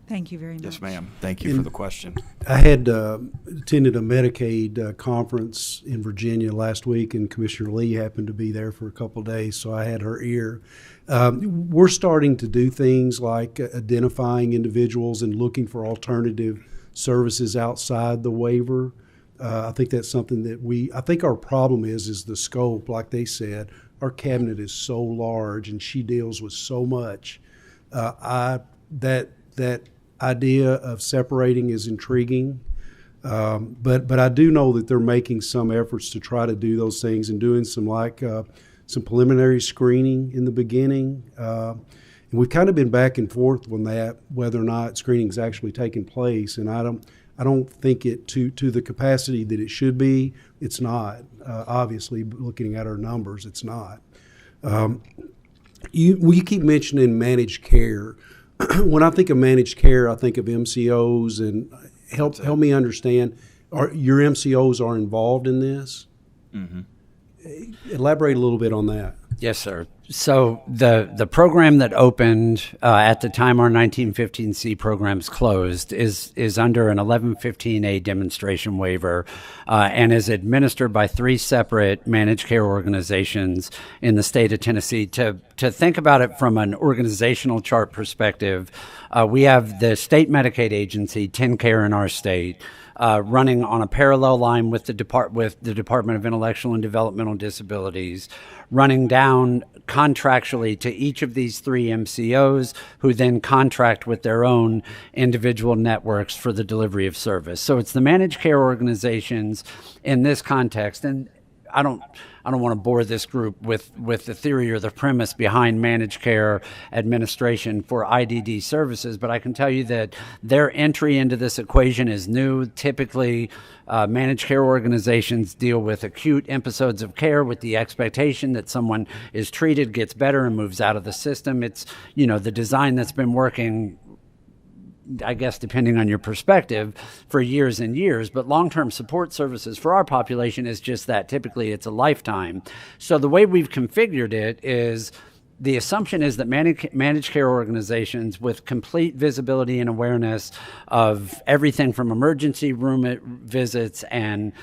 Thank you very much. Yes, ma'am. Thank you for the question. I had attended a Medicaid conference in Virginia last week, and Commissioner Lee happened to be there for a couple of days, so I had her ear. We're starting to do things like identifying individuals and looking for alternative services outside the waiver. I think that's something that I think our problem is the scope. Like they said, our cabinet is so large, and she deals with so much. That idea of separating is intriguing, but I do know that they're making some efforts to try to do those things and doing some preliminary screening in the beginning. And we've kind of been back and forth on that, whether or not screening is actually taking place. And I don't think it to the capacity that it should be. It's not. Obviously, looking at our numbers, it's not. You keep mentioning managed care. When I think of managed care, I think of MCOs, and help me understand. Your MCOs are involved in this? Mm-hmm. Elaborate a little bit on that. Yes, sir. So the program that opened at the time our 1915C programs closed is under an 1115A demonstration waiver and is administered by 3 separate managed care organizations in the state of Tennessee. To think about it from an organizational chart perspective, we have the state Medicaid agency, TennCare in our state, running on a parallel line with the Department of Intellectual and Developmental Disabilities, running down contractually to each of these 3 MCOs, who then contract with their own individual networks for the delivery of service. So it's the managed care organizations in this context, and I don't want to bore this group with the theory or the premise behind managed care administration for IDD services, but I can tell you that their entry into this equation is new. Typically, managed care organizations deal with acute episodes of care with the expectation that someone is treated, gets better, and moves out of the system. It's, the design that's been working, I guess, depending on your perspective, for years and years. But long-term support services for our population is just that. Typically, it's a lifetime. So the way we've configured it is the assumption is that managed care organizations with complete visibility and awareness of everything from emergency room visits and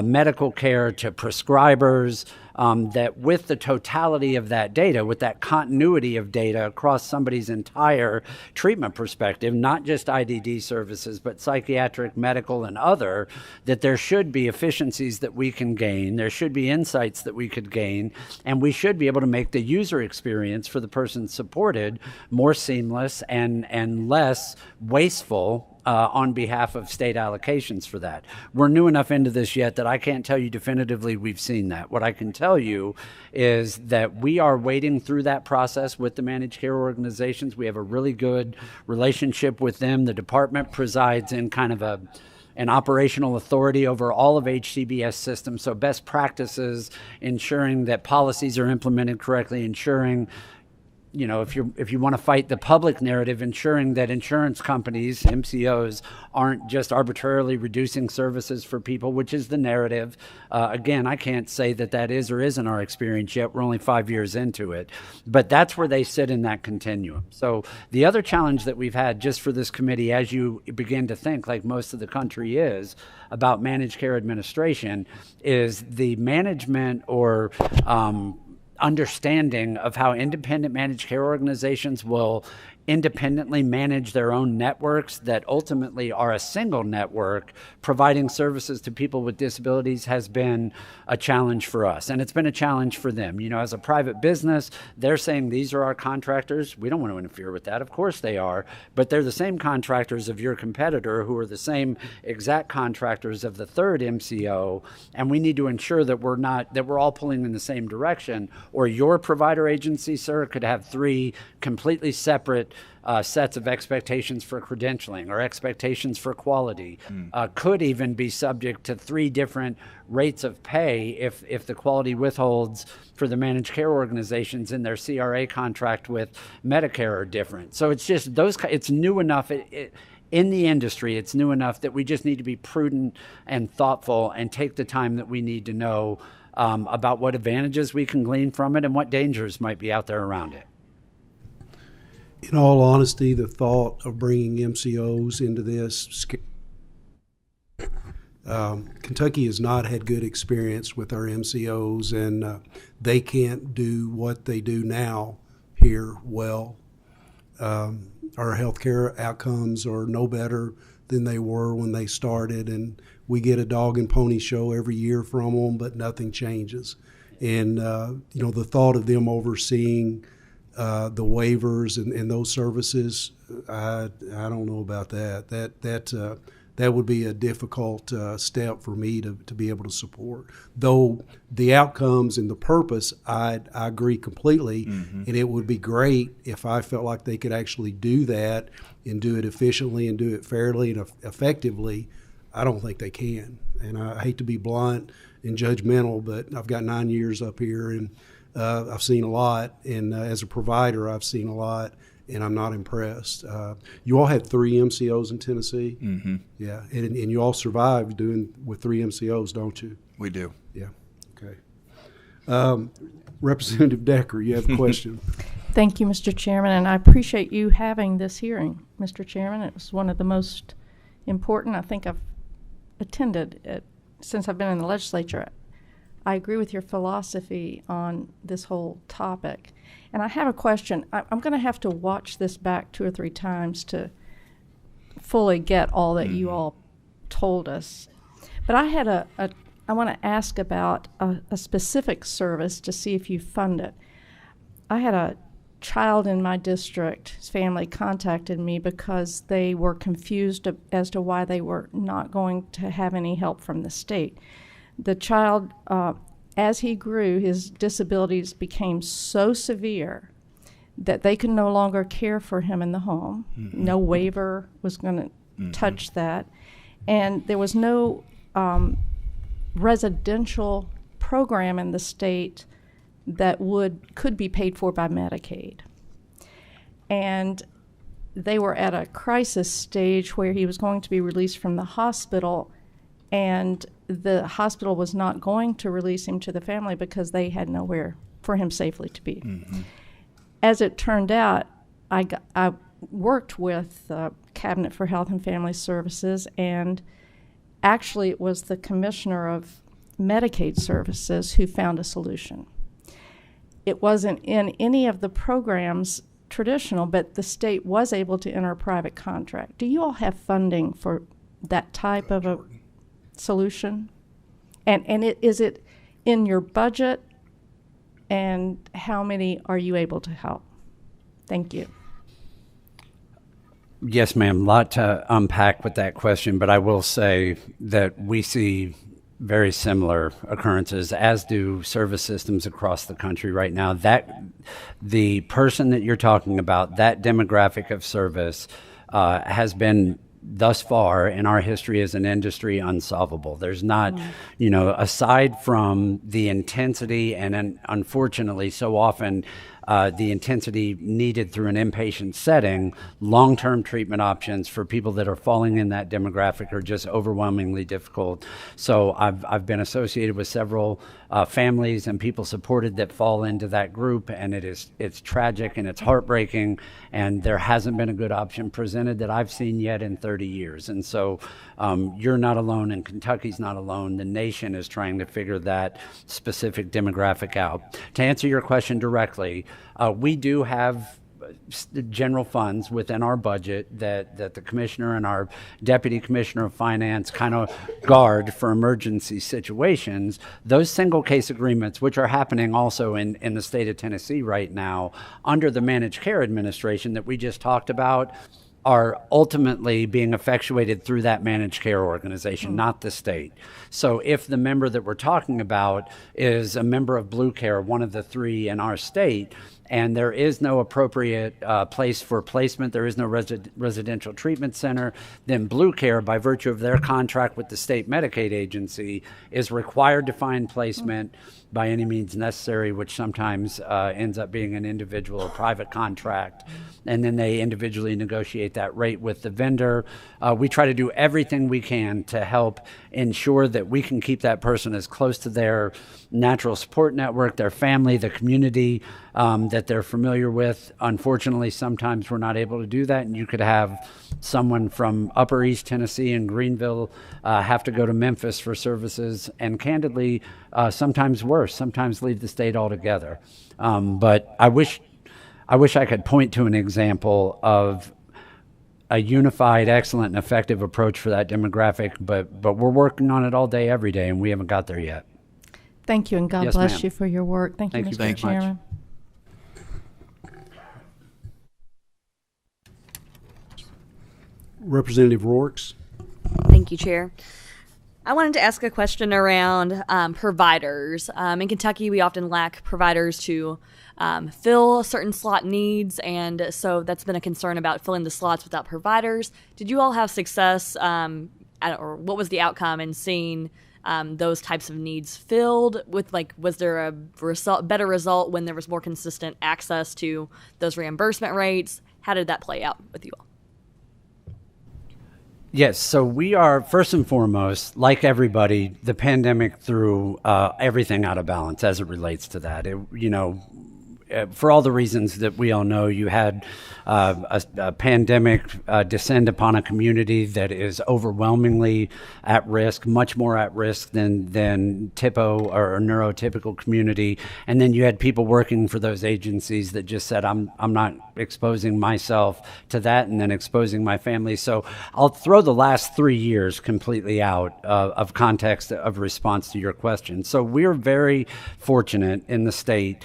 medical care to prescribers, that with the totality of that data, with that continuity of data across somebody's entire treatment perspective, not just IDD services, but psychiatric, medical, and other, that there should be efficiencies that we can gain, there should be insights that we could gain, and we should be able to make the user experience for the person supported more seamless and less wasteful on behalf of state allocations for that. We're new enough into this yet that I can't tell you definitively we've seen that. What I can tell you is that we are wading through that process with the managed care organizations. We have a really good relationship with them. The department presides in kind of an operational authority over all of HCBS systems, so best practices, ensuring that policies are implemented correctly, ensuring if you want to fight the public narrative, ensuring that insurance companies, MCOs, aren't just arbitrarily reducing services for people, which is the narrative. Again, I can't say that is or isn't our experience yet. We're only 5 years into it, but that's where they sit in that continuum. So the other challenge that we've had just for this committee, as you begin to think, like most of the country is, about managed care administration, is the management or understanding of how independent managed care organizations will independently manage their own networks that ultimately are a single network providing services to people with disabilities has been a challenge for us. And it's been a challenge for them. As a private business, they're saying these are our contractors. We don't want to interfere with that. Of course they are. But they're the same contractors of your competitor who are the same exact contractors of the third MCO. And we need to ensure that we're all pulling in the same direction. Or your provider agency, sir, could have 3 completely separate sets of expectations for credentialing or expectations for quality, could even be subject to 3 different rates of pay if the quality withholds for the managed care organizations in their CRA contract with Medicare are different. So it's just it's new enough. In the industry, it's new enough that we just need to be prudent and thoughtful and take the time that we need to know about what advantages we can glean from it and what dangers might be out there around it. In all honesty, the thought of bringing MCOs into this, Kentucky has not had good experience with our MCOs, and they can't do what they do now here well. Our healthcare outcomes are no better than they were when they started, and we get a dog and pony show every year from them, but nothing changes. And the thought of them overseeing the waivers and those services, I don't know about that. That would be a difficult step for me to be able to support. Though the outcomes and the purpose, I agree completely, and it would be great if I felt like they could actually do that and do it efficiently and do it fairly and effectively. I don't think they can, and I hate to be blunt and judgmental, but I've got 9 years up here, and I've seen a lot, and as a provider, I've seen a lot, and I'm not impressed. You all had 3 MCOs in Tennessee? Mm-hmm. Yeah, and you all survived doing with 3 MCOs, don't you? We do. Yeah, okay. Representative Decker, you have a question. Thank you, Mr. Chairman, and I appreciate you having this hearing, Mr. Chairman. It was one of the most important I think I've attended since I've been in the legislature. I agree with your philosophy on this whole topic. And I have a question. I'm going to have to watch this back 2 or 3 times to fully get all that you all told us. But I had I want to ask about a specific service to see if you fund it. I had a child in my district, his family contacted me because they were confused as to why they were not going to have any help from the state. The child, as he grew, his disabilities became so severe that they could no longer care for him in the home. Mm-hmm. No waiver was going to touch that. And there was no residential program in the state that could be paid for by Medicaid. And they were at a crisis stage where he was going to be released from the hospital, and the hospital was not going to release him to the family because they had nowhere for him safely to be. Mm-hmm. As it turned out, I worked with Cabinet for Health and Family Services, and actually it was the Commissioner of Medicaid Services who found a solution. It wasn't in any of the programs traditional, but the state was able to enter a private contract. Do you all have funding for that type of a solution? And is it in your budget? And how many are you able to help? Thank you. Yes, ma'am. A lot to unpack with that question, but I will say that we see very similar occurrences, as do service systems across the country right now. That the person that you're talking about, that demographic of service, has been thus far in our history as an industry unsolvable. There's not, aside from the intensity and unfortunately so often the intensity needed through an inpatient setting, long-term treatment options for people that are falling in that demographic are just overwhelmingly difficult. So I've been associated with several families and people supported that fall into that group, and it's tragic and it's heartbreaking, and there hasn't been a good option presented that I've seen yet in 30 years. And so you're not alone, and Kentucky's not alone. The nation is trying to figure that specific demographic out. To answer your question directly, we do have general funds within our budget that the commissioner and our deputy commissioner of finance kind of guard for emergency situations. Those single case agreements, which are happening also in the state of Tennessee right now under the managed care administration that we just talked about, are ultimately being effectuated through that managed care organization, not the state. So if the member that we're talking about is a member of Blue Care, one of the three in our state, and there is no appropriate place for placement, there is no residential treatment center, then Blue Care, by virtue of their contract with the state Medicaid agency, is required to find placement by any means necessary, which sometimes ends up being an individual or private contract. And then they individually negotiate that rate with the vendor. We try to do everything we can to help ensure that we can keep that person as close to their natural support network, their family, the community that they're familiar with. Unfortunately, sometimes we're not able to do that, and you could have someone from Upper East Tennessee and Greenville have to go to Memphis for services, and candidly, sometimes worse, sometimes leave the state altogether. But I wish I could point to an example of a unified, excellent, and effective approach for that demographic, but we're working on it all day, every day, and we haven't got there yet. Thank you, and God Yes, bless ma'am. you for your work. Thank you, Thank you Mr. very much. Chairman. Representative Rorks. Thank you, Chair. I wanted to ask a question around providers. In Kentucky, we often lack providers to fill certain slot needs, and so that's been a concern about filling the slots without providers. Did you all have success, or what was the outcome in seeing those types of needs filled? Was there a better result when there was more consistent access to those reimbursement rates? How did that play out with you all? Yes, so we are, first and foremost, like everybody, the pandemic threw everything out of balance as it relates to that. For all the reasons that we all know, you had a pandemic descend upon a community that is overwhelmingly at risk, much more at risk than typo or neurotypical community. And then you had people working for those agencies that just said, I'm not exposing myself to that and then exposing my family. So I'll throw the last 3 years completely out of context of response to your question. So we're very fortunate in the state.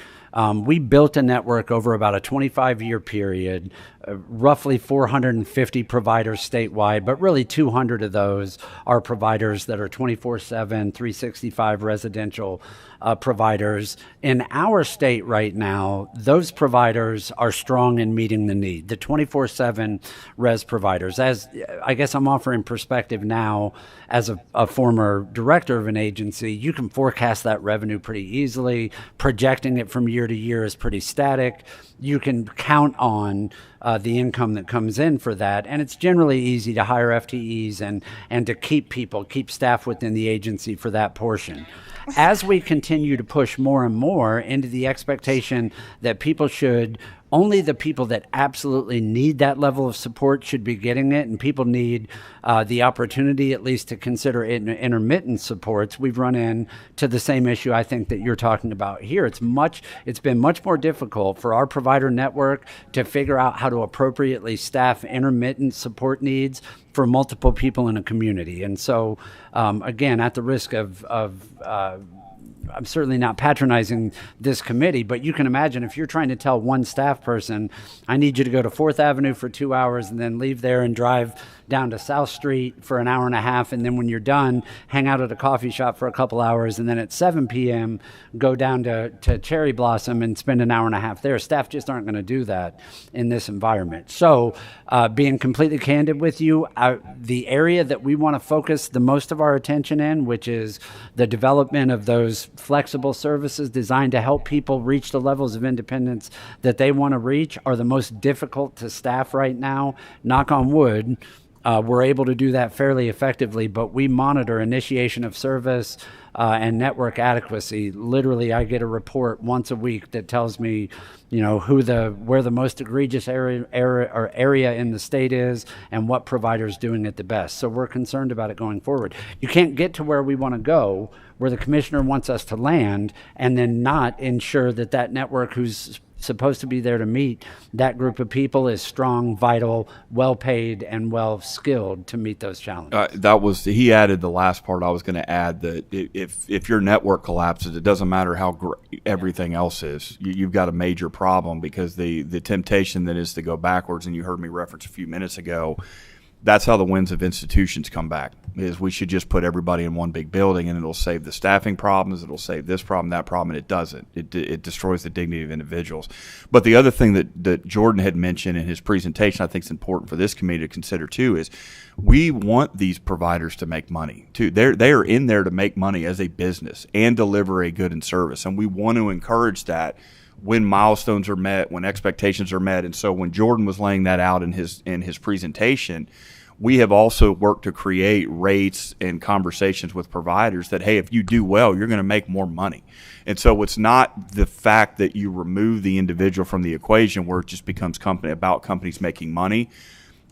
We built a network over about a 25-year period, roughly 450 providers statewide, but really 200 of those are providers that are 24/7, 365 residential providers. In our state right now, those providers are strong in meeting the need, the 24/7 res providers. As I guess I'm offering perspective now as a former director of an agency, you can forecast that revenue pretty easily. Projecting it from year to year is pretty static. You can count on the income that comes in for that, and it's generally easy to hire FTEs and to keep staff within the agency for that portion. As we continue to push more and more into the expectation that only the people that absolutely need that level of support should be getting it, and people need the opportunity at least to consider intermittent supports, we've run into the same issue I think that you're talking about here. It's been much more difficult for our provider network to figure out how to appropriately staff intermittent support needs for multiple people in a community. And so, again, at the risk of I'm certainly not patronizing this committee, but you can imagine if you're trying to tell one staff person, I need you to go to 4th Avenue for 2 hours and then leave there and drive down to South Street for an hour and a half, and then when you're done, hang out at a coffee shop for a couple hours, and then at 7 p.m. go down to Cherry Blossom and spend an hour and a half there. Staff just aren't going to do that in this environment. So being completely candid with you, the area that we want to focus the most of our attention in, which is the development of those flexible services designed to help people reach the levels of independence that they want to reach are the most difficult to staff right now. Knock on wood. We're able to do that fairly effectively, but we monitor initiation of service and network adequacy. Literally, I get a report once a week that tells me, where the most egregious area in the state is and what provider's doing it the best. So we're concerned about it going forward. You can't get to where we want to go, where the commissioner wants us to land, and then not ensure that network who's supposed to be there to meet that group of people is strong, vital, well-paid, and well-skilled to meet those challenges. He added the last part. I was going to add that if your network collapses, it doesn't matter how great everything else is. You've got a major problem, because the temptation then is to go backwards. And you heard me reference a few minutes ago, that's how the winds of institutions come back, is we should just put everybody in one big building and it'll save the staffing problems, it'll save this problem, that problem, and it doesn't. It destroys the dignity of individuals. But the other thing that Jordan had mentioned in his presentation, I think is important for this committee to consider too, is we want these providers to make money too. They are in there to make money as a business and deliver a good and service, and we want to encourage that when milestones are met, when expectations are met. And so when Jordan was laying that out in his presentation, we have also worked to create rates and conversations with providers that, hey, if you do well, you're going to make more money. And so it's not the fact that you remove the individual from the equation where it just becomes about companies making money.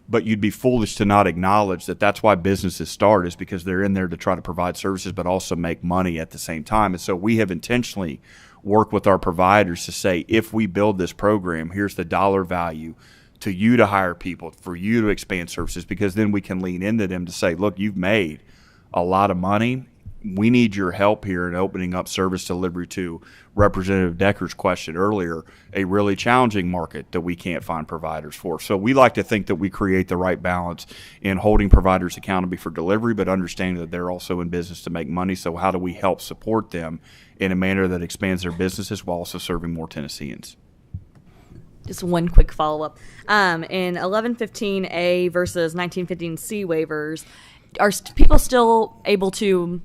But you'd be foolish to not acknowledge that that's why businesses start, is because they're in there to try to provide services but also make money at the same time. And so we have intentionally worked with our providers to say, if we build this program, here's the dollar value to you to hire people, for you to expand services, because then we can lean into them to say, look, you've made a lot of money. We need your help here in opening up service delivery to Representative Decker's question earlier, a really challenging market that we can't find providers for. So we like to think that we create the right balance in holding providers accountable for delivery, but understanding that they're also in business to make money. So how do we help support them in a manner that expands their businesses while also serving more Tennesseans? Just one quick follow-up. In 1115A versus 1915C waivers, are people still able to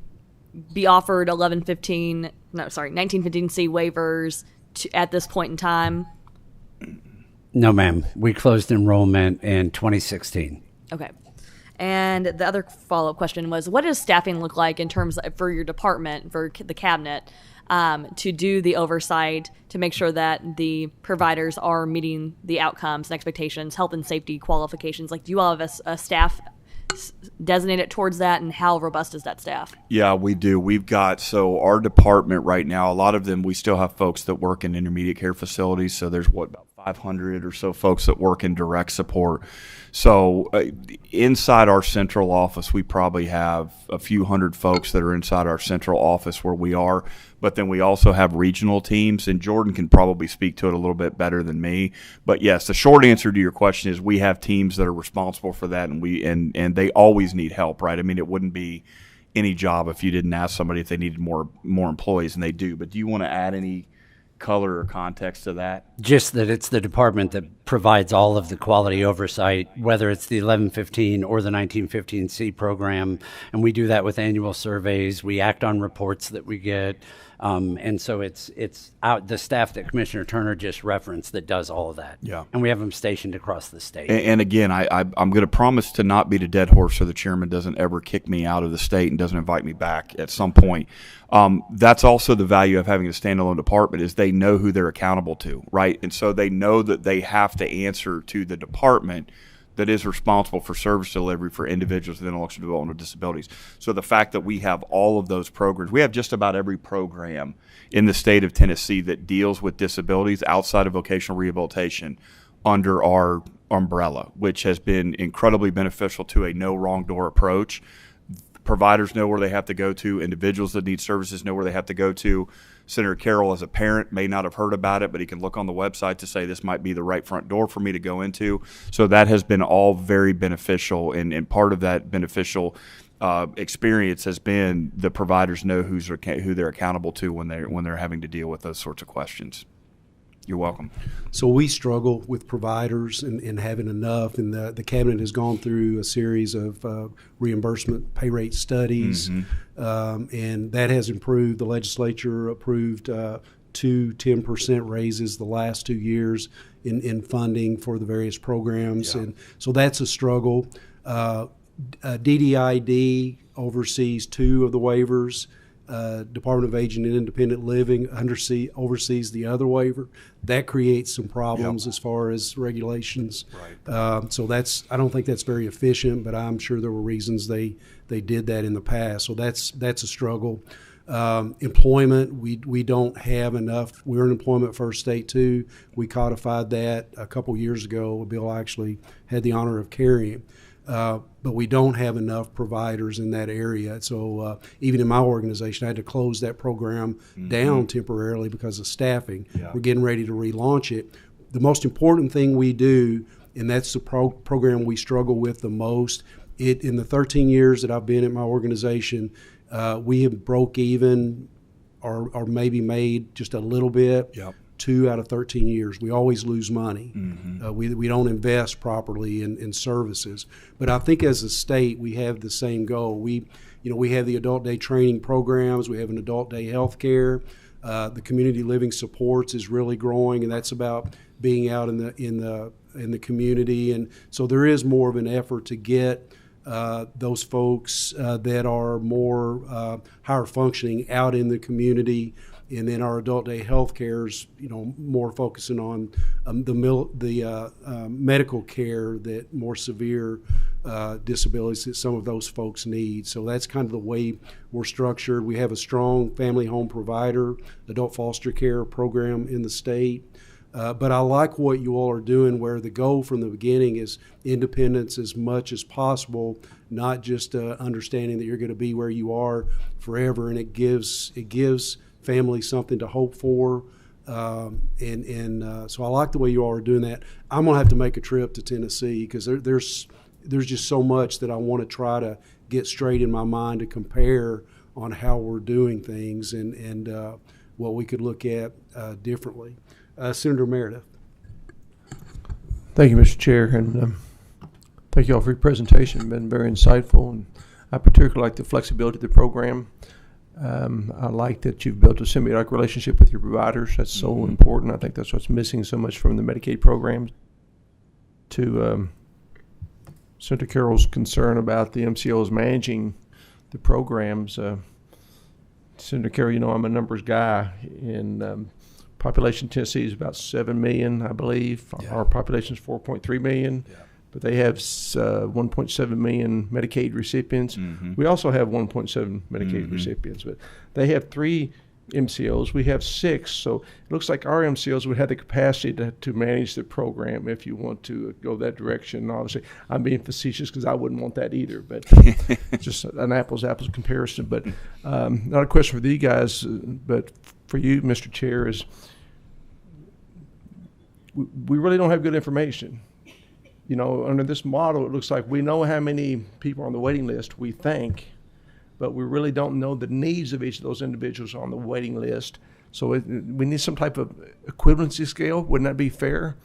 be offered 1915C waivers at this point in time? No, ma'am. We closed enrollment in 2016. Okay. And the other follow-up question was, what does staffing look like in terms of, for your department, for the cabinet, to do the oversight, to make sure that the providers are meeting the outcomes and expectations, health and safety qualifications? Like, do you all have a staff designated towards that, and how robust is that staff? Yeah, we do. We've got, so our department right now, a lot of them, we still have folks that work in intermediate care facilities. So there's about 500 or so folks that work in direct support. So inside our central office, we probably have a few hundred folks that are inside our central office where we are. But then we also have regional teams, and Jordan can probably speak to it a little bit better than me. But yes, the short answer to your question is we have teams that are responsible for that, and they always need help, right? I mean, it wouldn't be any job if you didn't ask somebody if they needed more employees, and they do. But do you want to add any color or context to that? Just that it's the department that provides all of the quality oversight, whether it's the 1115 or the 1915C program, and we do that with annual surveys. We act on reports that we get, and so it's out the staff that Commissioner Turner just referenced that does all of that. Yeah, and we have them stationed across the state. And again, I'm going to promise to not beat a dead horse, so the chairman doesn't ever kick me out of the state and doesn't invite me back at some point. That's also the value of having a standalone department, is they know who they're accountable to, right? And so they know that they have to answer to the department that is responsible for service delivery for individuals with intellectual developmental disabilities. So the fact that we have all of those programs, we have just about every program in the state of Tennessee that deals with disabilities outside of vocational rehabilitation under our umbrella, which has been incredibly beneficial to a no wrong door approach. Providers know where they have to go to. Individuals that need services know where they have to go to. Senator Carroll, as a parent, may not have heard about it, but he can look on the website to say this might be the right front door for me to go into. So that has been all very beneficial, and part of that beneficial experience has been the providers know who they're accountable to when they're having to deal with those sorts of questions. You're welcome. So we struggle with providers and having enough, and the cabinet has gone through a series of reimbursement pay rate studies, and that has improved. The legislature approved 10% raises the last 2 years in funding for the various programs, and so that's a struggle. DDID oversees 2 of the waivers. Department of Aging and Independent Living oversees the other waiver. That creates some problems as far as regulations. Right. So I don't think that's very efficient, but I'm sure there were reasons they did that in the past. So that's a struggle. Employment, we don't have enough. We're an employment first state too. We codified that a couple years ago. A bill I actually had the honor of carrying. But we don't have enough providers in that area. So even in my organization, I had to close that program down temporarily because of staffing. We're getting ready to relaunch it. The most important thing we do, and that's the program we struggle with the most, in the 13 years that I've been at my organization, we have broke even or maybe made just a little bit. 2 out of 13 years. We always lose money. We don't invest properly in services. But I think as a state, we have the same goal. We have the adult day training programs. We have an adult day health care. The community living supports is really growing, and that's about being out in the community. And so there is more of an effort to get those folks that are more higher functioning out in the community. And then our adult day health care is, more focusing on the medical care that more severe disabilities that some of those folks need. So that's kind of the way we're structured. We have a strong family home provider, adult foster care program in the state. But I like what you all are doing, where the goal from the beginning is independence as much as possible, not just understanding that you're going to be where you are forever, and it gives families something to hope for. So I like the way you all are doing that. I'm going to have to make a trip to Tennessee because there's just so much that I want to try to get straight in my mind to compare on how we're doing things and what we could look at differently. Senator Meredith. Thank you, Mr. Chair, and thank you all for your presentation. It's been very insightful, and I particularly like the flexibility of the program. I like that you've built a symbiotic relationship with your providers. That's so important. I think that's what's missing so much from the Medicaid programs. To Senator Carroll's concern about the MCOs managing the programs, Senator Carroll, I'm a numbers guy. In population in Tennessee is about 7 million, I believe. Our population is 4.3 million. But they have 1.7 million Medicaid recipients. We also have 1.7 Medicaid recipients, but they have 3 MCOs. We have 6, so it looks like our MCOs would have the capacity to manage the program if you want to go that direction. Obviously, I'm being facetious because I wouldn't want that either, but just an apples-to-apples comparison. But not a question for you guys, but for you, Mr. Chair, is we really don't have good information. Under this model, it looks like we know how many people are on the waiting list, we think, but we really don't know the needs of each of those individuals on the waiting list. So we need some type of equivalency scale. Wouldn't that be fair?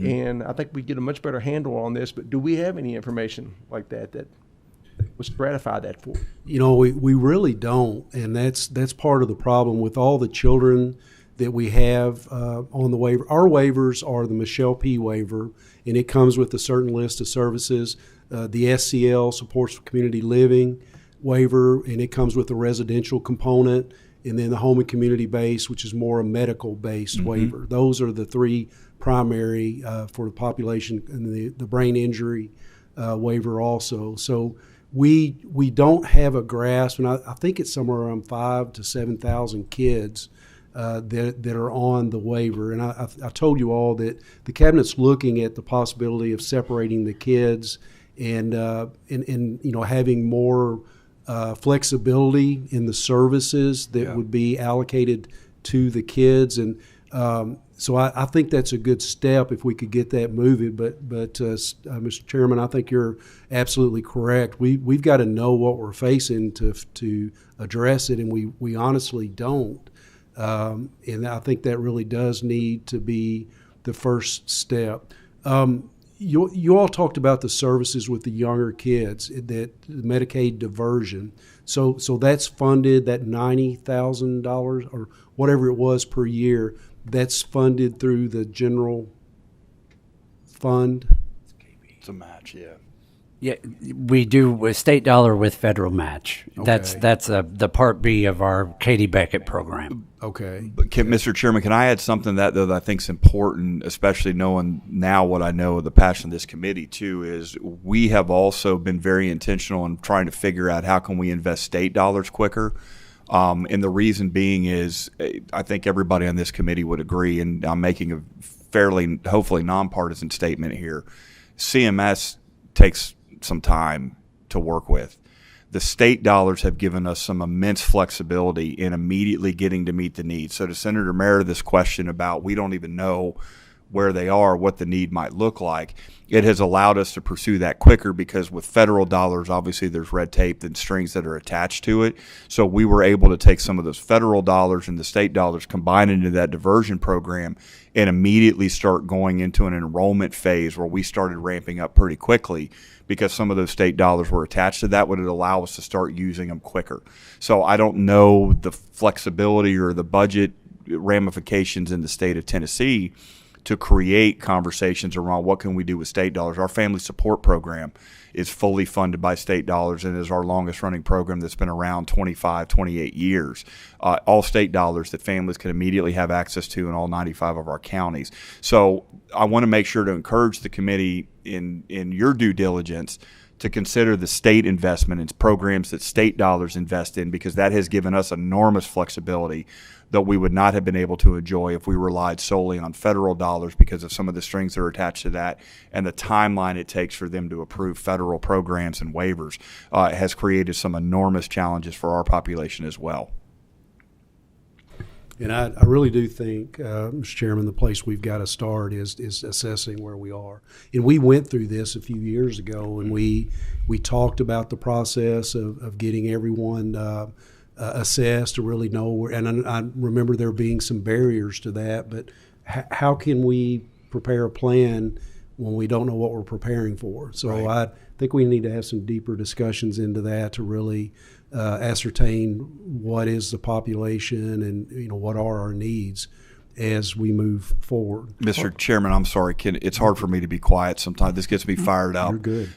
And I think we get a much better handle on this, but do we have any information like that would stratify that for? We really don't, and that's part of the problem with all the children that we have on the waiver. Our waivers are the Michelle P. waiver, and it comes with a certain list of services. The SCL, Supports for Community Living waiver, and it comes with a residential component, and then the home and community base, which is more a medical-based waiver. Those are the 3 primary for the population, and the brain injury waiver also. So we don't have a grasp, and I think it's somewhere around 5,000 to 7,000 kids that are on the waiver. And I told you all that the cabinet's looking at the possibility of separating the kids and having more flexibility in the services that would be allocated to the kids. And so I think that's a good step if we could get that moving. But Mr. Chairman, I think you're absolutely correct. We've got to know what we're facing to address it, and we honestly don't. And I think that really does need to be the first step. You all talked about the services with the younger kids, that Medicaid diversion. So that's funded, that $90,000 or whatever it was per year, that's funded through the general fund? It's a match, yeah. Yeah, we do a state dollar with federal match. That's the Part B of our Katie Beckett program. Okay. But Mr. Chairman, can I add something that I think is important, especially knowing now what I know of the passion of this committee too, is we have also been very intentional in trying to figure out how can we invest state dollars quicker. And the reason being is I think everybody on this committee would agree, and I'm making a fairly, hopefully nonpartisan statement here. CMS takes some time to work with. The state dollars have given us some immense flexibility in immediately getting to meet the needs. So to Senator Meredith's question about we don't even know where they are, what the need might look like, it has allowed us to pursue that quicker because with federal dollars, obviously there's red tape and strings that are attached to it. So we were able to take some of those federal dollars and the state dollars, combine into that diversion program, and immediately start going into an enrollment phase where we started ramping up pretty quickly because some of those state dollars were attached to that, would it allow us to start using them quicker. So I don't know the flexibility or the budget ramifications in the state of Tennessee to create conversations around what can we do with state dollars. Our family support program is fully funded by state dollars and is our longest running program that's been around 25, 28 years. All state dollars that families can immediately have access to in all 95 of our counties. So I want to make sure to encourage the committee in your due diligence to consider the state investment in programs that state dollars invest in, because that has given us enormous flexibility that we would not have been able to enjoy if we relied solely on federal dollars because of some of the strings that are attached to that and the timeline it takes for them to approve federal programs and waivers has created some enormous challenges for our population as well. And I really do think, Mr. Chairman, the place we've got to start is assessing where we are. And we went through this a few years ago, and we talked about the process of getting everyone assessed to really know where. And I remember there being some barriers to that, but how can we prepare a plan when we don't know what we're preparing for? So right. I think we need to have some deeper discussions into that to really ascertain what is the population and what are our needs as we move forward. Mr. Chairman, I'm sorry. It's hard for me to be quiet sometimes. This gets me fired up. You're good.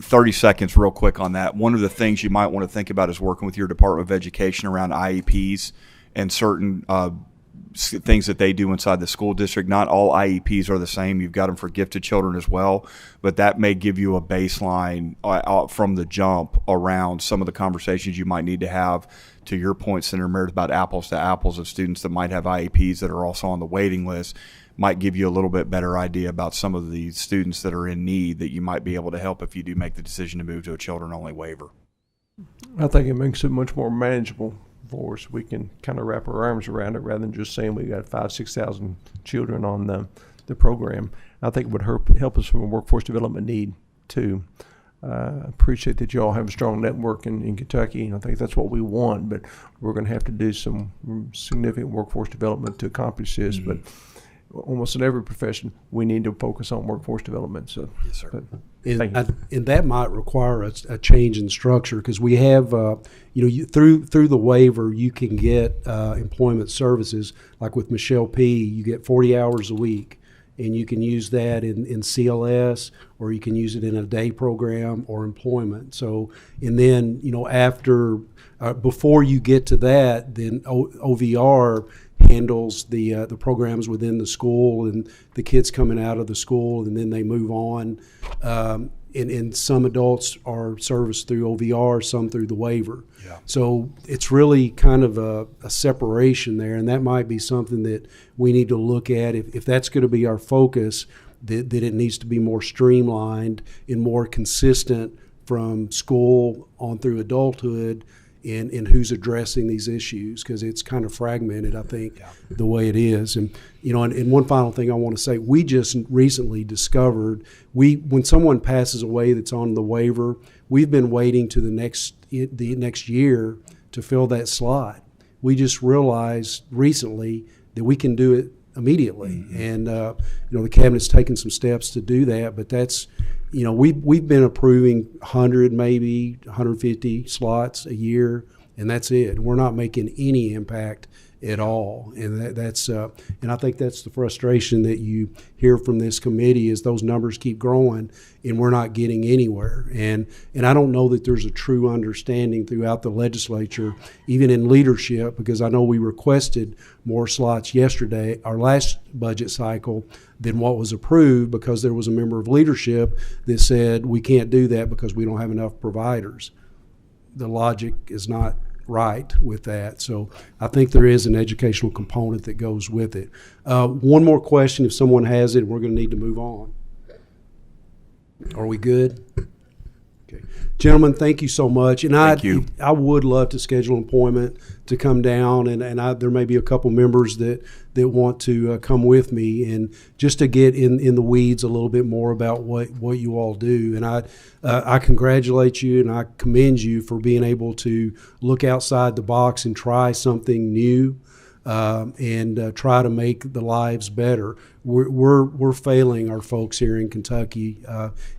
30 seconds real quick on that. One of the things you might want to think about is working with your Department of Education around IEPs and certain things that they do inside the school district. Not all IEPs are the same. You've got them for gifted children as well, but that may give you a baseline from the jump around some of the conversations you might need to have, to your point, Senator Meredith, about apples to apples of students that might have IEPs that are also on the waiting list. Might give you a little bit better idea about some of the students that are in need that you might be able to help if you do make the decision to move to a children-only waiver. I think it makes it much more manageable for us. We can kind of wrap our arms around it rather than just saying we got 5,000-6,000 children on the program. I think it would help us from a workforce development need too. Appreciate that you all have a strong network in Kentucky, and I think that's what we want, but we're going to have to do some significant workforce development to accomplish this. Mm-hmm. But almost in every profession, we need to focus on workforce development. So, yes, sir. And that might require a change in structure, because we have, through the waiver, you can get employment services. Like with Michelle P., you get 40 hours a week, and you can use that in CLS, or you can use it in a day program or employment. So, and then, after, before you get to that, then OVR handles the programs within the school and the kids coming out of the school, and then they move on. And some adults are serviced through OVR, some through the waiver. Yeah. So it's really kind of a separation there, and that might be something that we need to look at. If that's going to be our focus, that it needs to be more streamlined and more consistent from school on through adulthood, in who's addressing these issues, because it's kind of fragmented, I think, the way it is. And and one final thing I want to say, we just recently discovered when someone passes away that's on the waiver, we've been waiting to the next year to fill that slot. We just realized recently that we can do it immediately. And, the cabinet's taken some steps to do that, but that's, we've been approving 100, maybe 150 slots a year, and that's it. We're not making any impact at all. And that's and I think that's the frustration that you hear from this committee is those numbers keep growing and we're not getting anywhere. And I don't know that there's a true understanding throughout the legislature, even in leadership, because I know we requested more slots yesterday, our last budget cycle, than what was approved, because there was a member of leadership that said we can't do that because we don't have enough providers. The logic is not right with that. So I think there is an educational component that goes with it. One more question, if someone has it, we're going to need to move on. Are we good? Okay. Gentlemen, thank you so much. And Thank you. I would love to schedule an appointment to come down, and there may be a couple members that want to come with me, and just to get in the weeds a little bit more about what you all do. And I congratulate you and I commend you for being able to look outside the box and try something new, and try to make the lives better. We're failing our folks here in Kentucky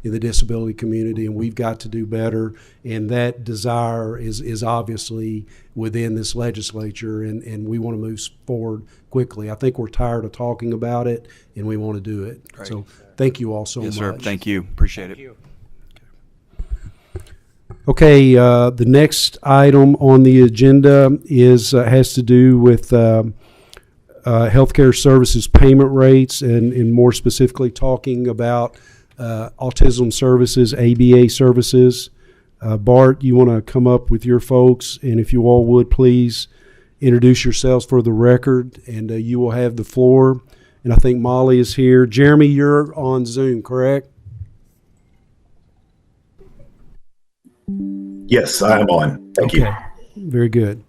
in the disability community, and we've got to do better. And that desire is obviously within this legislature, and we want to move forward quickly. I think we're tired of talking about it, and we want to do it. Great. So thank you all so much. Yes, sir. Thank you. Appreciate it. Okay, the next item on the agenda has to do with healthcare services payment rates, and more specifically talking about autism services, ABA services. Bart, you want to come up with your folks, and if you all would please introduce yourselves for the record, and you will have the floor. And I think Molly is here. Jeremy, you're on Zoom, correct? Yes, I am on. Thank you. Very good.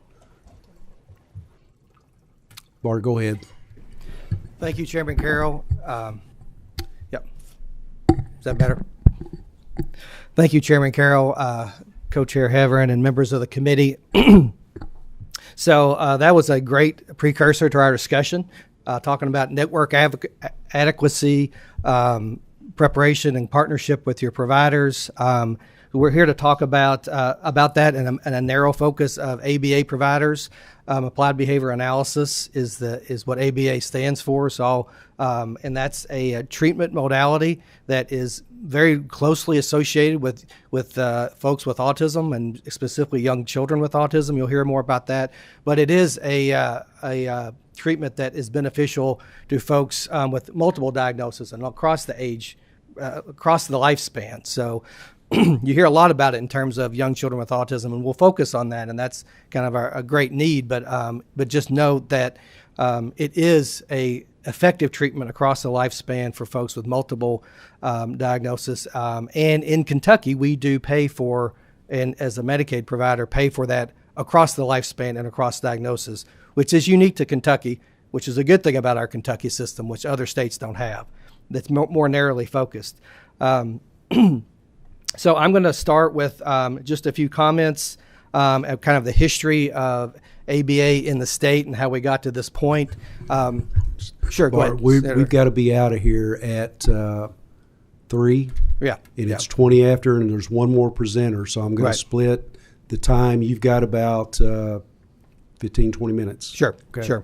Bart, go ahead. Thank you, Chairman Carroll. Yep. Is that better? Thank you, Chairman Carroll, Co-Chair Heverin, and members of the committee. So that was a great precursor to our discussion, talking about network adequacy, preparation, and partnership with your providers. We're here to talk about that and a narrow focus of ABA providers. Applied behavior analysis is what ABA stands for. So, and that's a treatment modality that is very closely associated with folks with autism, and specifically young children with autism. You'll hear more about that. But it is a treatment that is beneficial to folks with multiple diagnoses and across the age, across the lifespan. So. You hear a lot about it in terms of young children with autism, and we'll focus on that, and that's kind of a great need. But just note that it is a effective treatment across the lifespan for folks with multiple diagnoses. And in Kentucky, we do pay for, and as a Medicaid provider, pay for that across the lifespan and across diagnosis, which is unique to Kentucky, which is a good thing about our Kentucky system, which other states don't have. That's more narrowly focused. So I'm going to start with just a few comments of kind of the history of ABA in the state and how we got to this point. Sure, go ahead. We've got to be out of here at 3. Yeah. And it's 20 after, and there's one more presenter, so I'm going to split the time. You've got about 15, 20 minutes. Sure, okay. Sure.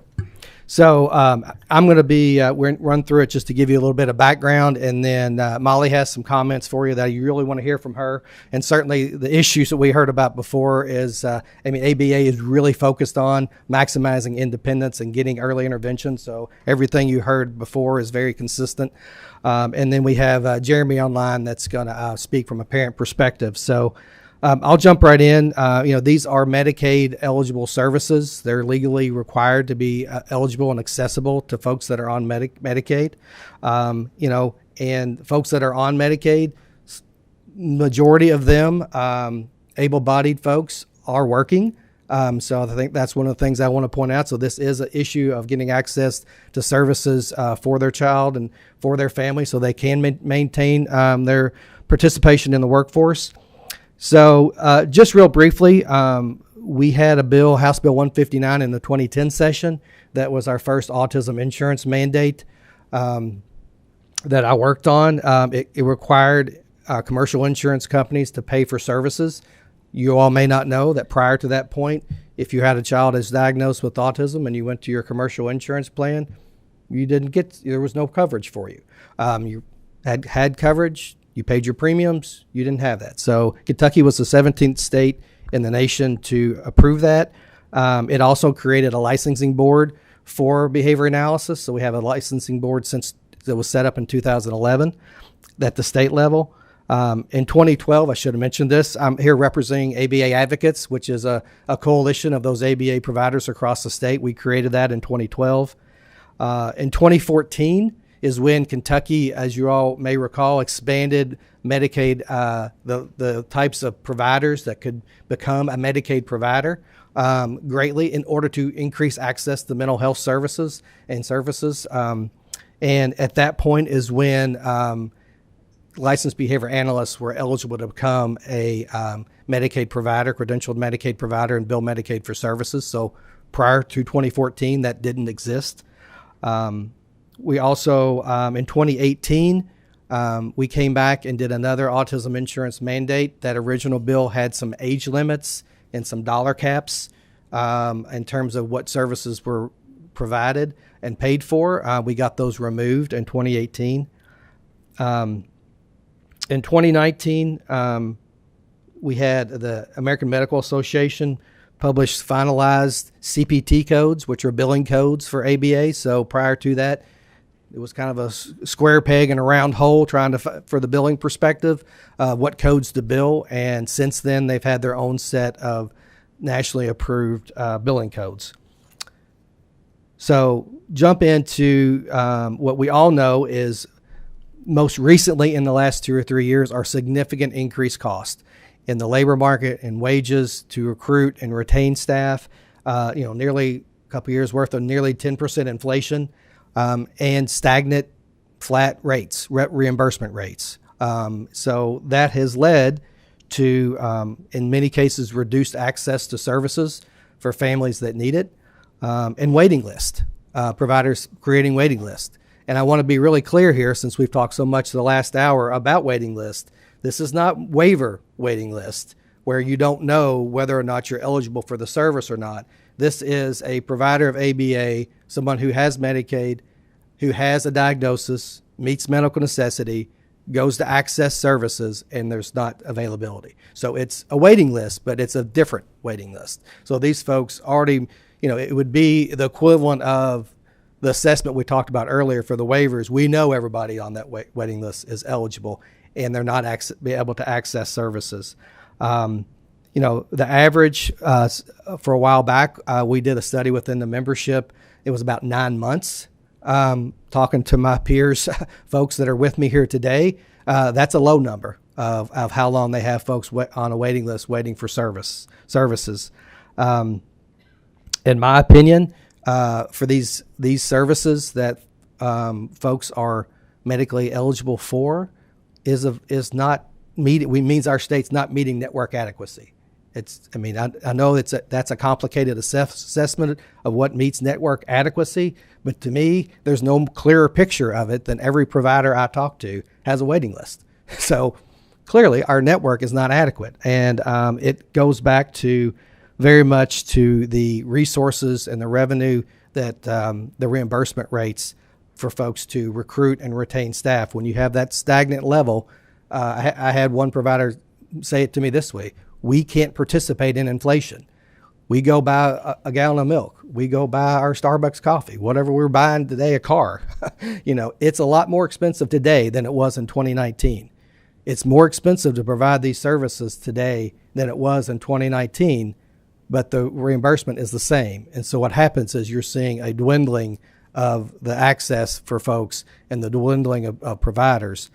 So I'm going to be run through it just to give you a little bit of background, and then Molly has some comments for you that you really want to hear from her. And certainly the issues that we heard about before is, ABA is really focused on maximizing independence and getting early intervention. So everything you heard before is very consistent. And then we have Jeremy online that's going to speak from a parent perspective. So I'll jump right in. These are Medicaid eligible services. They're legally required to be eligible and accessible to folks that are on Medicaid. And folks that are on Medicaid, majority of them, able-bodied folks, are working. So I think that's one of the things I want to point out. So this is an issue of getting access to services for their child and for their family so they can maintain their participation in the workforce. So just real briefly, we had a bill, House Bill 159 in the 2010 session. That was our first autism insurance mandate that I worked on. It required commercial insurance companies to pay for services. You all may not know that prior to that point, if you had a child that's diagnosed with autism and you went to your commercial insurance plan, there was no coverage for you. You had coverage, you paid your premiums, you didn't have that. So Kentucky was the 17th state in the nation to approve that. It also created a licensing board for behavior analysis. So we have a licensing board since it was set up in 2011 at the state level. In 2012, I should have mentioned this, I'm here representing ABA Advocates, which is a coalition of those ABA providers across the state. We created that in 2012. In 2014 is when Kentucky, as you all may recall, expanded Medicaid, the types of providers that could become a Medicaid provider greatly in order to increase access to mental health services. And at that point is when licensed behavior analysts were eligible to become a Medicaid provider, credentialed Medicaid provider, and bill Medicaid for services. So prior to 2014, that didn't exist. We also, in 2018, we came back and did another autism insurance mandate. That original bill had some age limits and some dollar caps in terms of what services were provided and paid for. We got those removed in 2018. In 2019, we had the American Medical Association published finalized CPT codes, which are billing codes for ABA. So prior to that, it was kind of a square peg and a round hole trying to, for the billing perspective, what codes to bill. And since then, they've had their own set of nationally approved billing codes. So jump into what we all know is most recently in the last 2 or 3 years are significant increased cost in the labor market and wages to recruit and retain staff. Nearly a couple years worth of nearly 10% inflation and stagnant flat rates, reimbursement rates. So that has led to, in many cases, reduced access to services for families that need it, and waiting list, providers creating waiting lists. And I want to be really clear here, since we've talked so much the last hour about waiting list. This is not waiver waiting list where you don't know whether or not you're eligible for the service or not. This is a provider of ABA, someone who has Medicaid, who has a diagnosis, meets medical necessity, goes to access services, and there's not availability. So it's a waiting list, but it's a different waiting list. So these folks already, it would be the equivalent of the assessment we talked about earlier for the waivers. We know everybody on that waiting list is eligible, and they're not be able to access services. The average for a while back, we did a study within the membership. It was about 9 months. Talking to my peers, folks that are with me here today, that's a low number of how long they have folks on a waiting list waiting for services. In my opinion, for these services that folks are medically eligible for is not means our state's not meeting network adequacy. I know that's a complicated assessment of what meets network adequacy, but to me, there's no clearer picture of it than every provider I talk to has a waiting list. So clearly, our network is not adequate, and it goes back to very much to the resources and the revenue that the reimbursement rates for folks to recruit and retain staff. When you have that stagnant level, I had one provider say it to me this way: we can't participate in inflation. We go buy a gallon of milk. We go buy our Starbucks coffee, whatever we're buying today, a car. It's a lot more expensive today than it was in 2019. It's more expensive to provide these services today than it was in 2019, but the reimbursement is the same. And so what happens is you're seeing a dwindling of the access for folks and the dwindling of providers.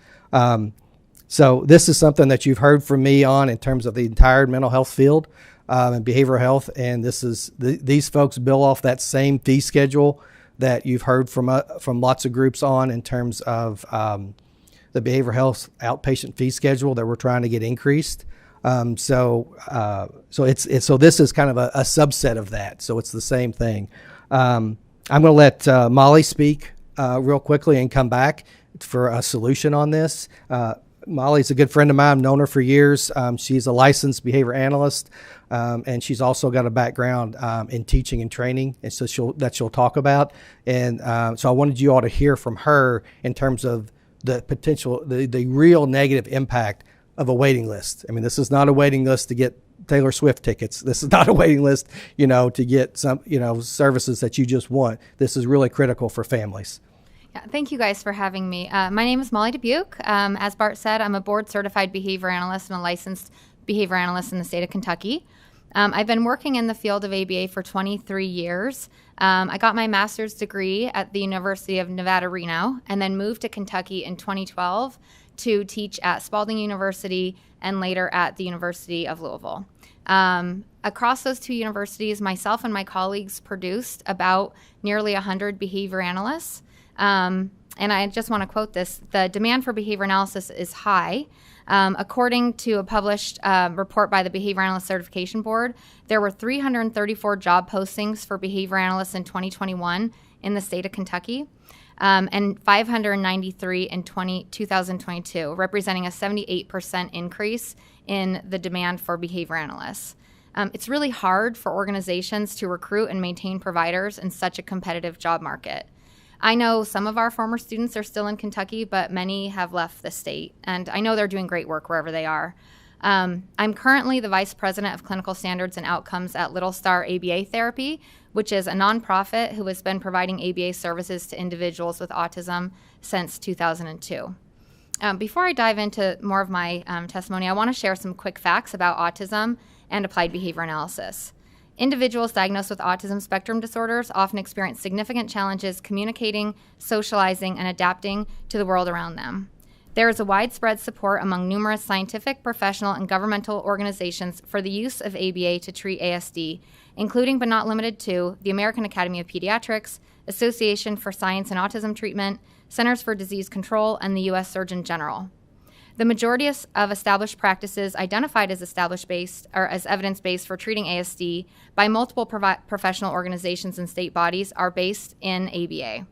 So this is something that you've heard from me on in terms of the entire mental health field and behavioral health. And this is these folks bill off that same fee schedule that you've heard from lots of groups on in terms of the behavioral health outpatient fee schedule that we're trying to get increased. So this is kind of a subset of that. So it's the same thing. I'm going to let Molly speak real quickly and come back for a solution on this. Molly's a good friend of mine. I've known her for years. She's a licensed behavior analyst, and she's also got a background in teaching and training, and so she'll talk about. And so I wanted you all to hear from her in terms of the potential, the real negative impact of a waiting list. I mean, this is not a waiting list to get Taylor Swift tickets. This is not a waiting list, to get some, services that you just want. This is really critical for families. Yeah, thank you guys for having me. My name is Molly Dubuque. As Bart said, I'm a board certified behavior analyst and a licensed behavior analyst in the state of Kentucky. I've been working in the field of ABA for 23 years. I got my master's degree at the University of Nevada, Reno, and then moved to Kentucky in 2012 to teach at Spalding University and later at the University of Louisville. Across those two universities, myself and my colleagues produced about nearly 100 behavior analysts. And I just want to quote this: the demand for behavior analysis is high. According to a published report by the Behavior Analyst Certification Board, there were 334 job postings for behavior analysts in 2021 in the state of Kentucky, and 593 in 2022, representing a 78% increase in the demand for behavior analysts. It's really hard for organizations to recruit and maintain providers in such a competitive job market. I know some of our former students are still in Kentucky, but many have left the state, and I know they're doing great work wherever they are. I'm currently the Vice President of Clinical Standards and Outcomes at Little Star ABA Therapy, which is a nonprofit who has been providing ABA services to individuals with autism since 2002. Before I dive into more of my testimony, I want to share some quick facts about autism and applied behavior analysis. Individuals diagnosed with autism spectrum disorders often experience significant challenges communicating, socializing, and adapting to the world around them. There is a widespread support among numerous scientific, professional, and governmental organizations for the use of ABA to treat ASD, including but not limited to the American Academy of Pediatrics, Association for Science and Autism Treatment, Centers for Disease Control, and the U.S. Surgeon General. The majority of established practices identified as established-based or as evidence-based for treating ASD by multiple professional organizations and state bodies are based in ABA.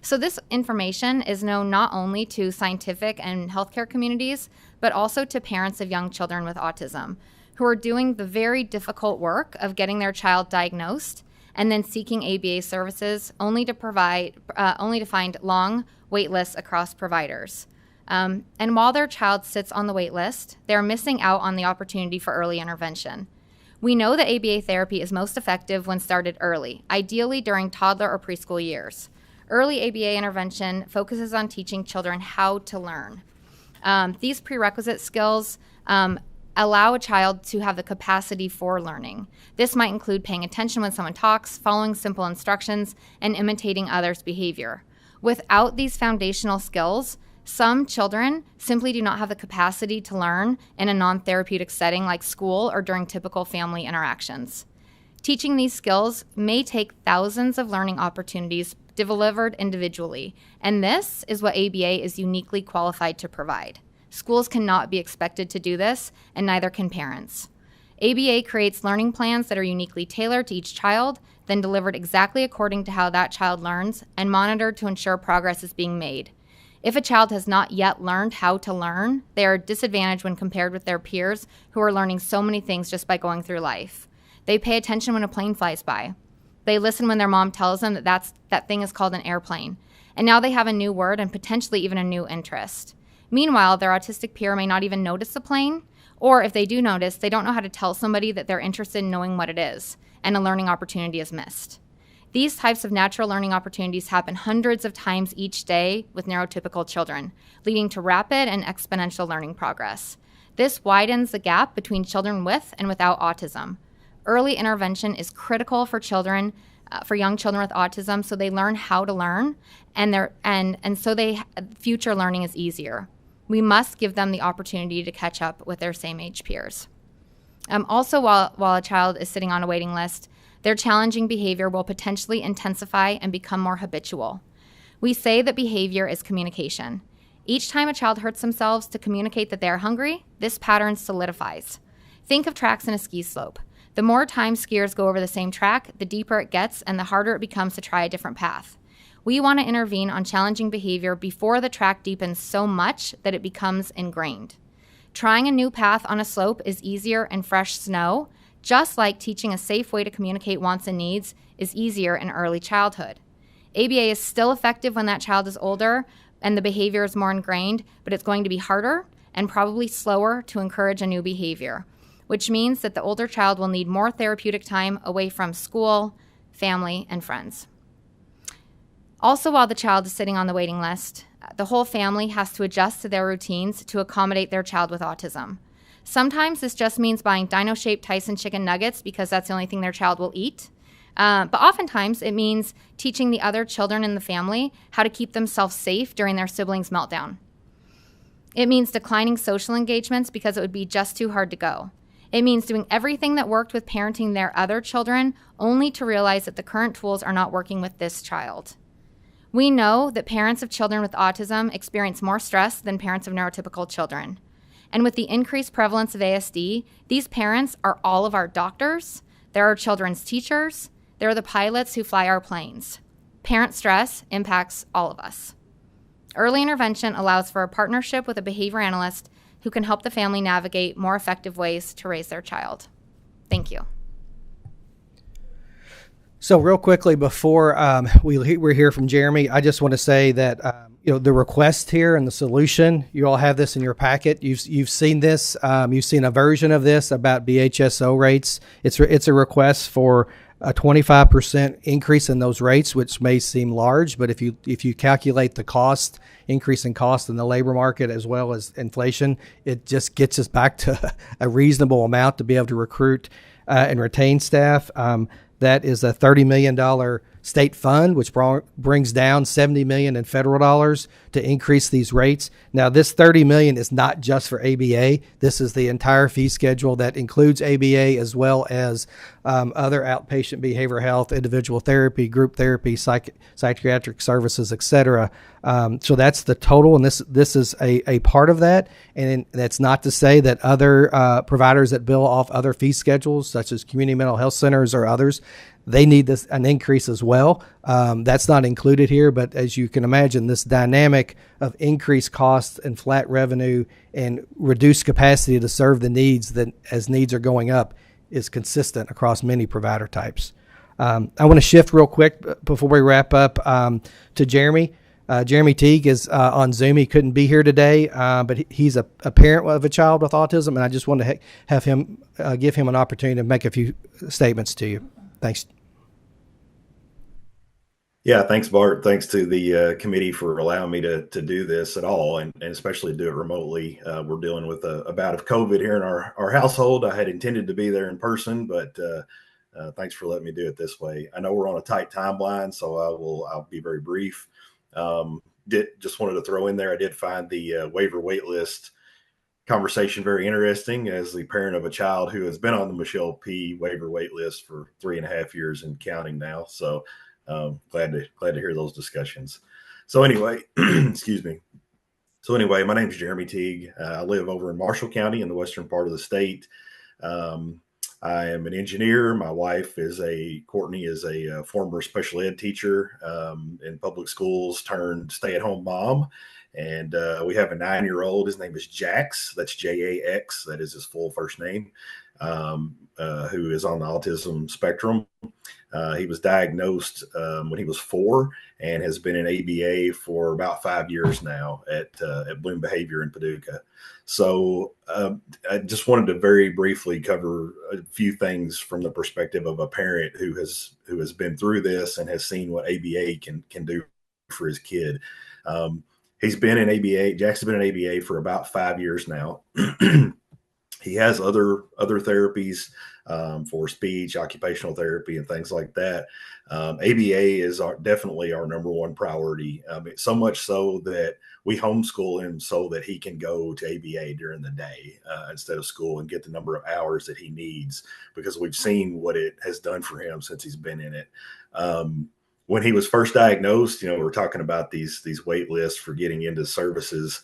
So this information is known not only to scientific and healthcare communities, but also to parents of young children with autism, who are doing the very difficult work of getting their child diagnosed and then seeking ABA services only to find long wait lists across providers. And while their child sits on the wait list, they're missing out on the opportunity for early intervention. We know that ABA therapy is most effective when started early, ideally during toddler or preschool years. Early ABA intervention focuses on teaching children how to learn. These prerequisite skills allow a child to have the capacity for learning. This might include paying attention when someone talks, following simple instructions, and imitating others' behavior. Without these foundational skills, some children simply do not have the capacity to learn in a non-therapeutic setting like school or during typical family interactions. Teaching these skills may take thousands of learning opportunities delivered individually, and this is what ABA is uniquely qualified to provide. Schools cannot be expected to do this, and neither can parents. ABA creates learning plans that are uniquely tailored to each child, then delivered exactly according to how that child learns, and monitored to ensure progress is being made. If a child has not yet learned how to learn, they are disadvantaged when compared with their peers who are learning so many things just by going through life. They pay attention when a plane flies by. They listen when their mom tells them that thing is called an airplane. And now they have a new word and potentially even a new interest. Meanwhile, their autistic peer may not even notice the plane, or if they do notice, they don't know how to tell somebody that they're interested in knowing what it is, and a learning opportunity is missed. These types of natural learning opportunities happen hundreds of times each day with neurotypical children, leading to rapid and exponential learning progress. This widens the gap between children with and without autism. Early intervention is critical for children, for young children with autism, so they learn how to learn, and so future learning is easier. We must give them the opportunity to catch up with their same age peers. Also, while a child is sitting on a waiting list, their challenging behavior will potentially intensify and become more habitual. We say that behavior is communication. Each time a child hurts themselves to communicate that they are hungry, this pattern solidifies. Think of tracks in a ski slope. The more times skiers go over the same track, the deeper it gets and the harder it becomes to try a different path. We want to intervene on challenging behavior before the track deepens so much that it becomes ingrained. Trying a new path on a slope is easier in fresh snow, just like teaching a safe way to communicate wants and needs is easier in early childhood. ABA is still effective when that child is older and the behavior is more ingrained, but it's going to be harder and probably slower to encourage a new behavior, which means that the older child will need more therapeutic time away from school, family, and friends. Also, while the child is sitting on the waiting list, the whole family has to adjust to their routines to accommodate their child with autism. Sometimes this just means buying dino-shaped Tyson chicken nuggets because that's the only thing their child will eat. But oftentimes it means teaching the other children in the family how to keep themselves safe during their siblings' meltdown. It means declining social engagements because it would be just too hard to go. It means doing everything that worked with parenting their other children only to realize that the current tools are not working with this child. We know that parents of children with autism experience more stress than parents of neurotypical children. And with the increased prevalence of ASD, these parents are all of our doctors, they're our children's teachers, they're the pilots who fly our planes. Parent stress impacts all of us. Early intervention allows for a partnership with a behavior analyst who can help the family navigate more effective ways to raise their child. Thank you. So real quickly before we hear from Jeremy, I just want to say that the request here and the solution, you all have this in your packet. You've seen this. You've seen a version of this about BHSO rates. It's a request for a 25% increase in those rates, which may seem large, but if you calculate the increase in cost in the labor market as well as inflation, it just gets us back to a reasonable amount to be able to recruit and retain staff. That is a $30 million state fund, which brings down $70 million in federal dollars to increase these rates. Now, this $30 million is not just for ABA. This is the entire fee schedule that includes ABA as well as other outpatient behavioral health, individual therapy, group therapy, psychiatric services, etc. So that's the total, and this is a part of that. And that's not to say that other providers that bill off other fee schedules, such as community mental health centers or others, they need an increase as well. That's not included here, but as you can imagine, this dynamic of increased costs and flat revenue and reduced capacity to serve the needs that as needs are going up is consistent across many provider types. I want to shift real quick before we wrap up to Jeremy. Jeremy Teague is on Zoom. He couldn't be here today, but he's a parent of a child with autism, and I just wanted to have him give him an opportunity to make a few statements to you. Thanks. Yeah, thanks, Bart. Thanks to the committee for allowing me to do this at all, and especially do it remotely. We're dealing with a bout of COVID here in our household. I had intended to be there in person, but thanks for letting me do it this way. I know we're on a tight timeline, so I'll be very brief. Just wanted to throw in there, I did find the waiver wait list conversation very interesting as the parent of a child who has been on the Michelle P. waiver wait list for 3.5 years and counting now. So glad to hear those discussions. So anyway, excuse me. So anyway, my name is Jeremy Teague. I live over in Marshall County in the western part of the state. I am an engineer. My wife Courtney is a former special ed teacher in public schools turned stay-at-home mom. And we have a 9-year-old. His name is Jax. That's Jax. That is his full first name, who is on the autism spectrum. He was diagnosed when he was 4 and has been in ABA for about 5 years now at Bloom Behavior in Paducah. So I just wanted to very briefly cover a few things from the perspective of a parent who has been through this and has seen what ABA can do for his kid. He's been in ABA. Jack's been in ABA for about 5 years now. He has other therapies for speech, occupational therapy, and things like that. ABA is definitely our number one priority. So much so that we homeschool him so that he can go to ABA during the day instead of school and get the number of hours that he needs, because we've seen what it has done for him since he's been in it. when he was first diagnosed, we're talking about these wait lists for getting into services.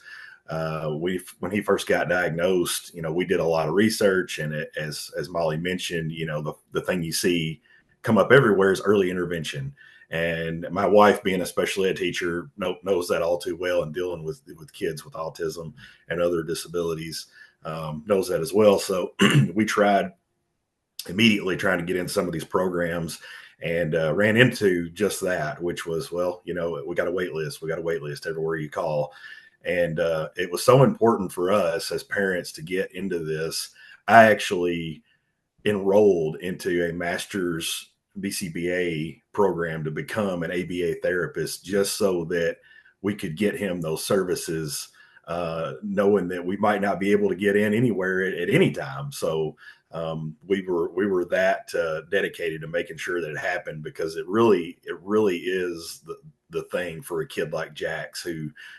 When he first got diagnosed, we did a lot of research, and as Molly mentioned, the thing you see come up everywhere is early intervention. And my wife, being a special ed teacher, knows that all too well, and dealing with kids with autism and other disabilities, knows that as well. So we tried immediately trying to get in some of these programs, and ran into just that, which was, we got a wait list. We got a wait list everywhere you call. And it was so important for us as parents to get into this. I actually enrolled into a master's BCBA program to become an ABA therapist, just so that we could get him those services, knowing that we might not be able to get in anywhere at any time. So we were that dedicated to making sure that it happened, because it really is the thing for a kid like Jax,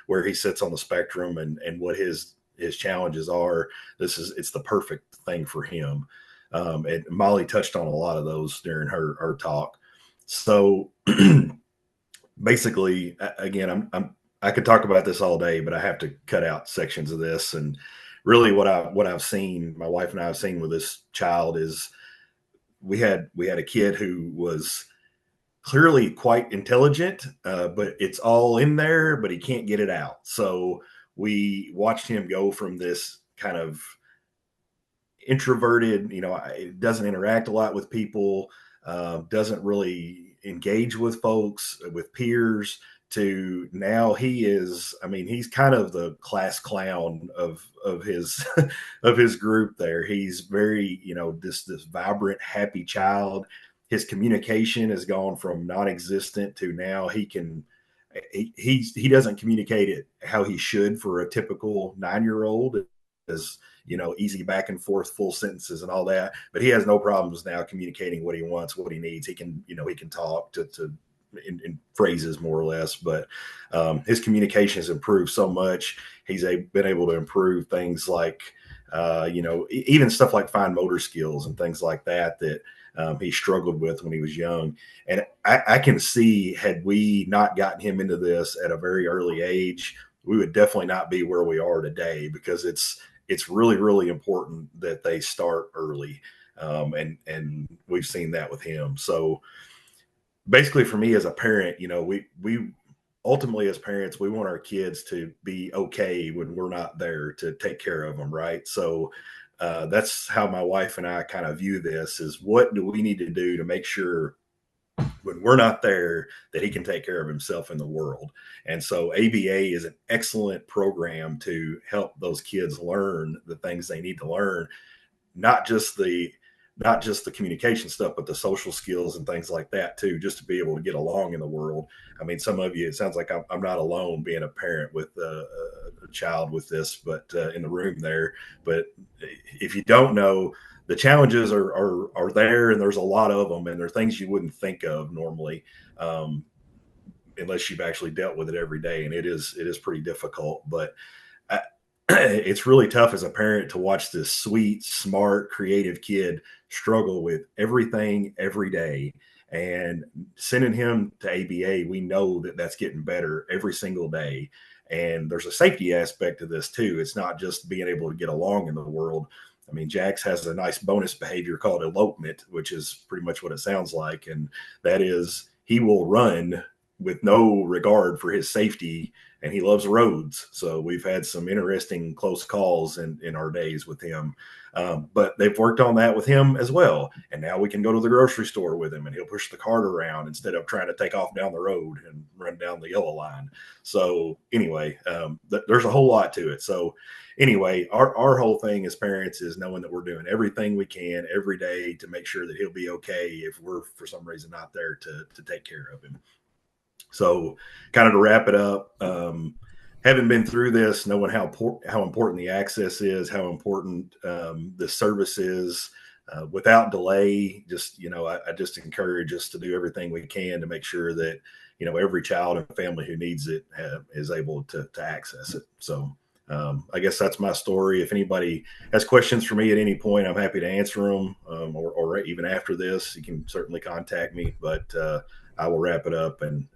where he sits on the spectrum and what his challenges are. It's the perfect thing for him. And Molly touched on a lot of those during her talk. So basically, again, I could talk about this all day, but I have to cut out sections of this. And really what I've seen, my wife and I have seen with this child, is we had a kid who was clearly quite intelligent, but it's all in there, but he can't get it out. So we watched him go from this kind of introverted, doesn't interact a lot with people, doesn't really engage with folks, with peers, to now he's kind of the class clown of his of his group there. He's very, this vibrant, happy child. His communication has gone from non-existent to now he doesn't communicate it how he should for a typical 9-year-old, as easy back and forth, full sentences and all that. But he has no problems now communicating what he wants, what he needs. He can talk to in phrases more or less, but his communication has improved so much. He's been able to improve things like, even stuff like fine motor skills and things like that he struggled with when he was young. And I can see, had we not gotten him into this at a very early age, we would definitely not be where we are today, because it's really, really important that they start early. And we've seen that with him. So basically, for me as a parent, we ultimately, as parents, we want our kids to be okay when we're not there to take care of them, right? So that's how my wife and I kind of view this: is what do we need to do to make sure when we're not there that he can take care of himself in the world. And so ABA is an excellent program to help those kids learn the things they need to learn, not just the communication stuff, but the social skills and things like that too, just to be able to get along in the world. I mean, some of you, it sounds like I'm not alone being a parent with a child with this, but in the room there. But if you don't know, the challenges are there, and there's a lot of them, and they're things you wouldn't think of normally, unless you've actually dealt with it every day. And it is pretty difficult, but it's really tough as a parent to watch this sweet, smart, creative kid struggle with everything every day. And sending him to ABA, we know that that's getting better every single day. And there's a safety aspect to this too. It's not just being able to get along in the world. I mean, Jax has a nice bonus behavior called elopement, which is pretty much what it sounds like. And that is, he will run with no regard for his safety, and he loves roads. So we've had some interesting close calls in our days with him. But they've worked on that with him as well. And now we can go to the grocery store with him, and he'll push the cart around instead of trying to take off down the road and run down the yellow line. So anyway, there's a whole lot to it. So anyway, our whole thing as parents is knowing that we're doing everything we can every day to make sure that he'll be okay if we're for some reason not there to take care of him. So kind of to wrap it up, having been through this, knowing how important the access is, how important the service is, without delay, I just encourage us to do everything we can to make sure that, every child and family who needs it is able to access it. So I guess that's my story. If anybody has questions for me at any point, I'm happy to answer them, or even after this, you can certainly contact me. But I will wrap it up and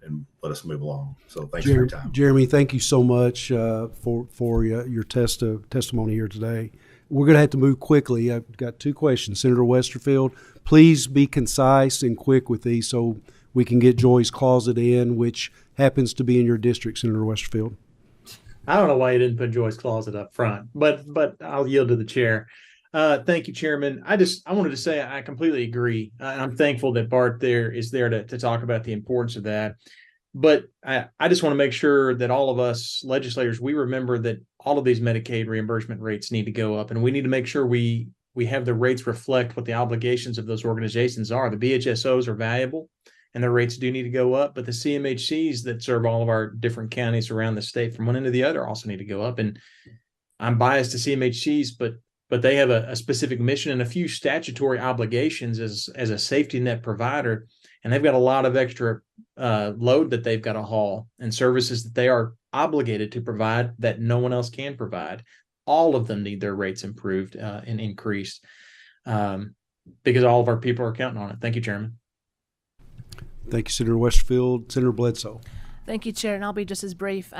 let us move along. So thanks for your time. Jeremy, thank you so much for your testimony here today. We're going to have to move quickly. I've got two questions. Senator Westerfield, please be concise and quick with these so we can get Joy's Closet in, which happens to be in your district, Senator Westerfield. I don't know why you didn't put Joy's Closet up front, but I'll yield to the chair. Thank you, Chairman. I wanted to say I completely agree. I'm thankful that Bart is there to talk about the importance of that. But I just want to make sure that all of us legislators, we remember that all of these Medicaid reimbursement rates need to go up, and we need to make sure we have the rates reflect what the obligations of those organizations are. The BHSOs are valuable, and their rates do need to go up, but the CMHCs that serve all of our different counties around the state from one end to the other also need to go up. And I'm biased to CMHCs, but they have a specific mission and a few statutory obligations as a safety net provider. And they've got a lot of extra load that they've got to haul and services that they are obligated to provide that no one else can provide. All of them need their rates improved and increased because all of our people are counting on it. Thank you, Chairman. Thank you, Senator Westerfield. Senator Bledsoe. Thank you, Chair, and I'll be just as brief.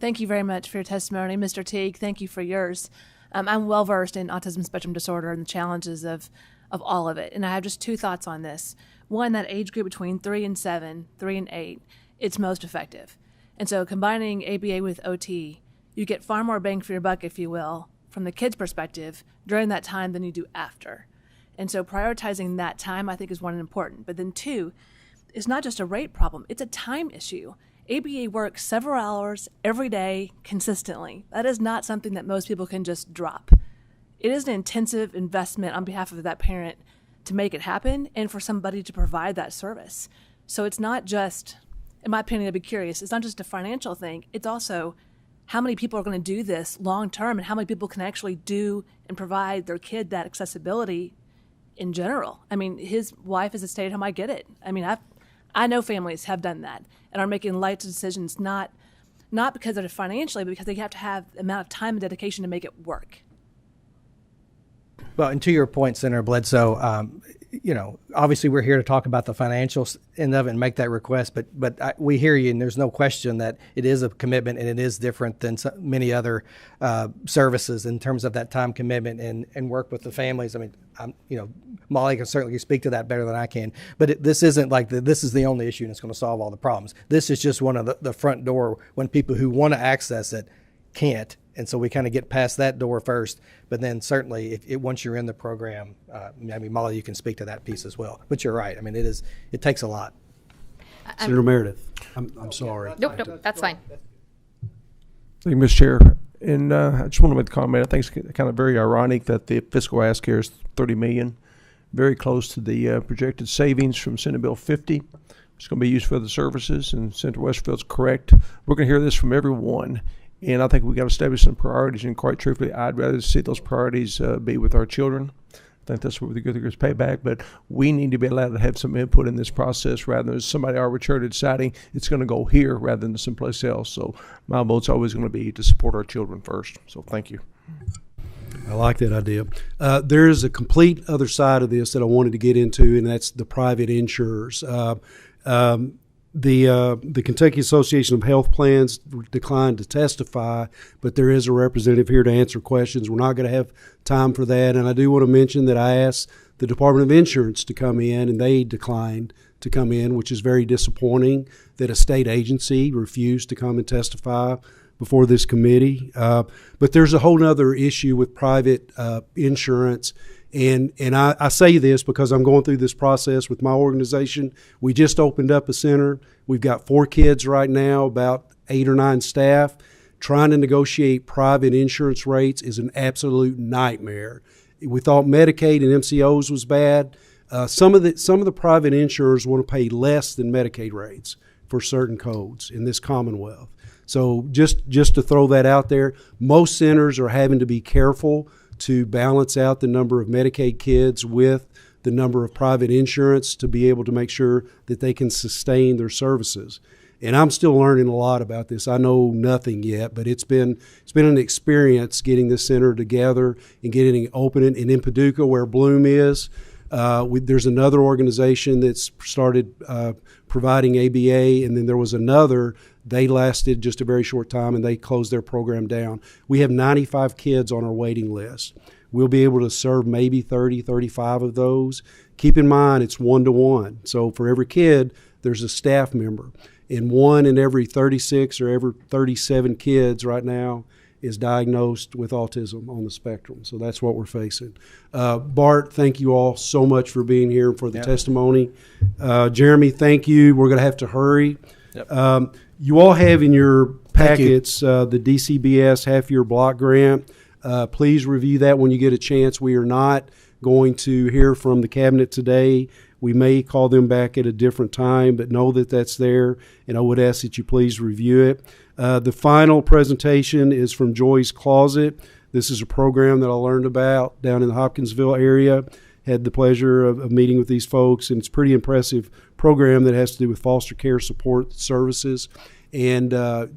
Thank you very much for your testimony. Mr. Teague, thank you for yours. I'm well-versed in autism spectrum disorder and the challenges of all of it, and I have just two thoughts on this. One, that age group between 3 and 7, 3 and 8, it's most effective. And so combining ABA with OT, you get far more bang for your buck, if you will, from the kid's perspective during that time than you do after. And so prioritizing that time, I think, is one important. But then two, it's not just a rate problem, it's a time issue. ABA works several hours every day consistently. That is not something that most people can just drop. It is an intensive investment on behalf of that parent to make it happen and for somebody to provide that service. So it's not just, in my opinion, I'd be curious, it's not just a financial thing, it's also how many people are going to do this long term and how many people can actually do and provide their kid that accessibility in general. I mean, his wife is a stay-at-home, I get it. I mean, I know families have done that and are making light decisions not because they're financially, but because they have to have the amount of time and dedication to make it work. Well, and to your point, Senator Bledsoe, obviously we're here to talk about the financial end of it and make that request, but we hear you, and there's no question that it is a commitment and it is different than many other services in terms of that time commitment and work with the families. I mean, Molly can certainly speak to that better than I can, but this isn't like this is the only issue and it's going to solve all the problems. This is just one of the front door when people who want to access it can't. And so we kind of get past that door first, but then certainly once you're in the program, Molly, you can speak to that piece as well. But you're right. I mean, it takes a lot. Senator Meredith, I'm sorry. Nope, that's fine. Thank you, Mr. Chair. And I just want to make a comment. I think it's kind of very ironic that the fiscal ask here is $30 million, very close to the projected savings from Senate Bill 50. It's going to be used for other services, and Senator Westfield's correct. We're going to hear this from everyone. And I think we got to establish some priorities. And quite truthfully, I'd rather see those priorities be with our children. I think that's where the good thing is payback. But we need to be allowed to have some input in this process rather than somebody arbitrarily deciding it's going to go here rather than someplace else. So my vote's always going to be to support our children first. So thank you. I like that idea. There is a complete other side of this that I wanted to get into, and that's the private insurers. The Kentucky Association of Health Plans declined to testify, but there is a representative here to answer questions. We're not going to have time for that. And I do want to mention that I asked the Department of Insurance to come in, and they declined to come in, which is very disappointing that a state agency refused to come and testify before this committee. But there's a whole other issue with private insurance. And I say this because I'm going through this process with my organization. We just opened up a center. We've got 4 kids right now, about 8 or 9 staff. Trying to negotiate private insurance rates is an absolute nightmare. We thought Medicaid and MCOs was bad. Some of the private insurers want to pay less than Medicaid rates for certain codes in this Commonwealth. So just to throw that out there, most centers are having to be careful to balance out the number of Medicaid kids with the number of private insurance to be able to make sure that they can sustain their services. And I'm still learning a lot about this. I know nothing yet, but it's been an experience getting this center together and getting it open. And in Paducah, where Bloom is, There's another organization that's started providing ABA, and then there was another. They lasted just a very short time, and they closed their program down. We have 95 kids on our waiting list. We'll be able to serve maybe 30, 35 of those. Keep in mind, it's 1-to-1. So for every kid, there's a staff member. And 1 in every 36 or every 37 kids right now is diagnosed with autism on the spectrum. So that's what we're facing. Bart, thank you all so much for being here and for the testimony. Jeremy, thank you. We're going to have to hurry. Yep. You all have in your packets the DCBS half-year block grant. Please review that when you get a chance. We are not going to hear from the cabinet today. We may call them back at a different time, but know that that's there, and I would ask that you please review it. The final presentation is from Joy's Closet. This is a program that I learned about down in the Hopkinsville area. Had the pleasure of meeting with these folks, and it's a pretty impressive program that has to do with foster care support services. And I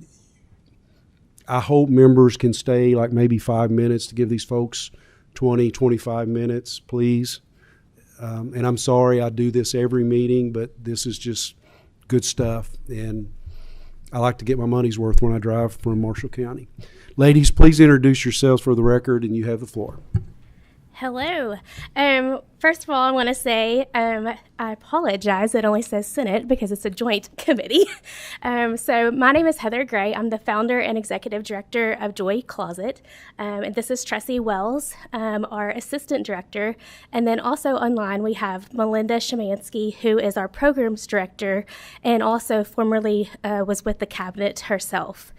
hope members can stay like maybe 5 minutes to give these folks 20, 25 minutes, please. And I'm sorry I do this every meeting, but this is just good stuff. And I like to get my money's worth when I drive from Marshall County. Ladies, please introduce yourselves for the record, and you have the floor. Hello. First of all, I want to say I apologize. It only says Senate because it's a joint committee. So my name is Heather Gray. I'm the founder and executive director of Joy Closet. And this is Tressie Wells, our assistant director. And then also online we have Melinda Shemansky, who is our programs director and also formerly was with the cabinet herself.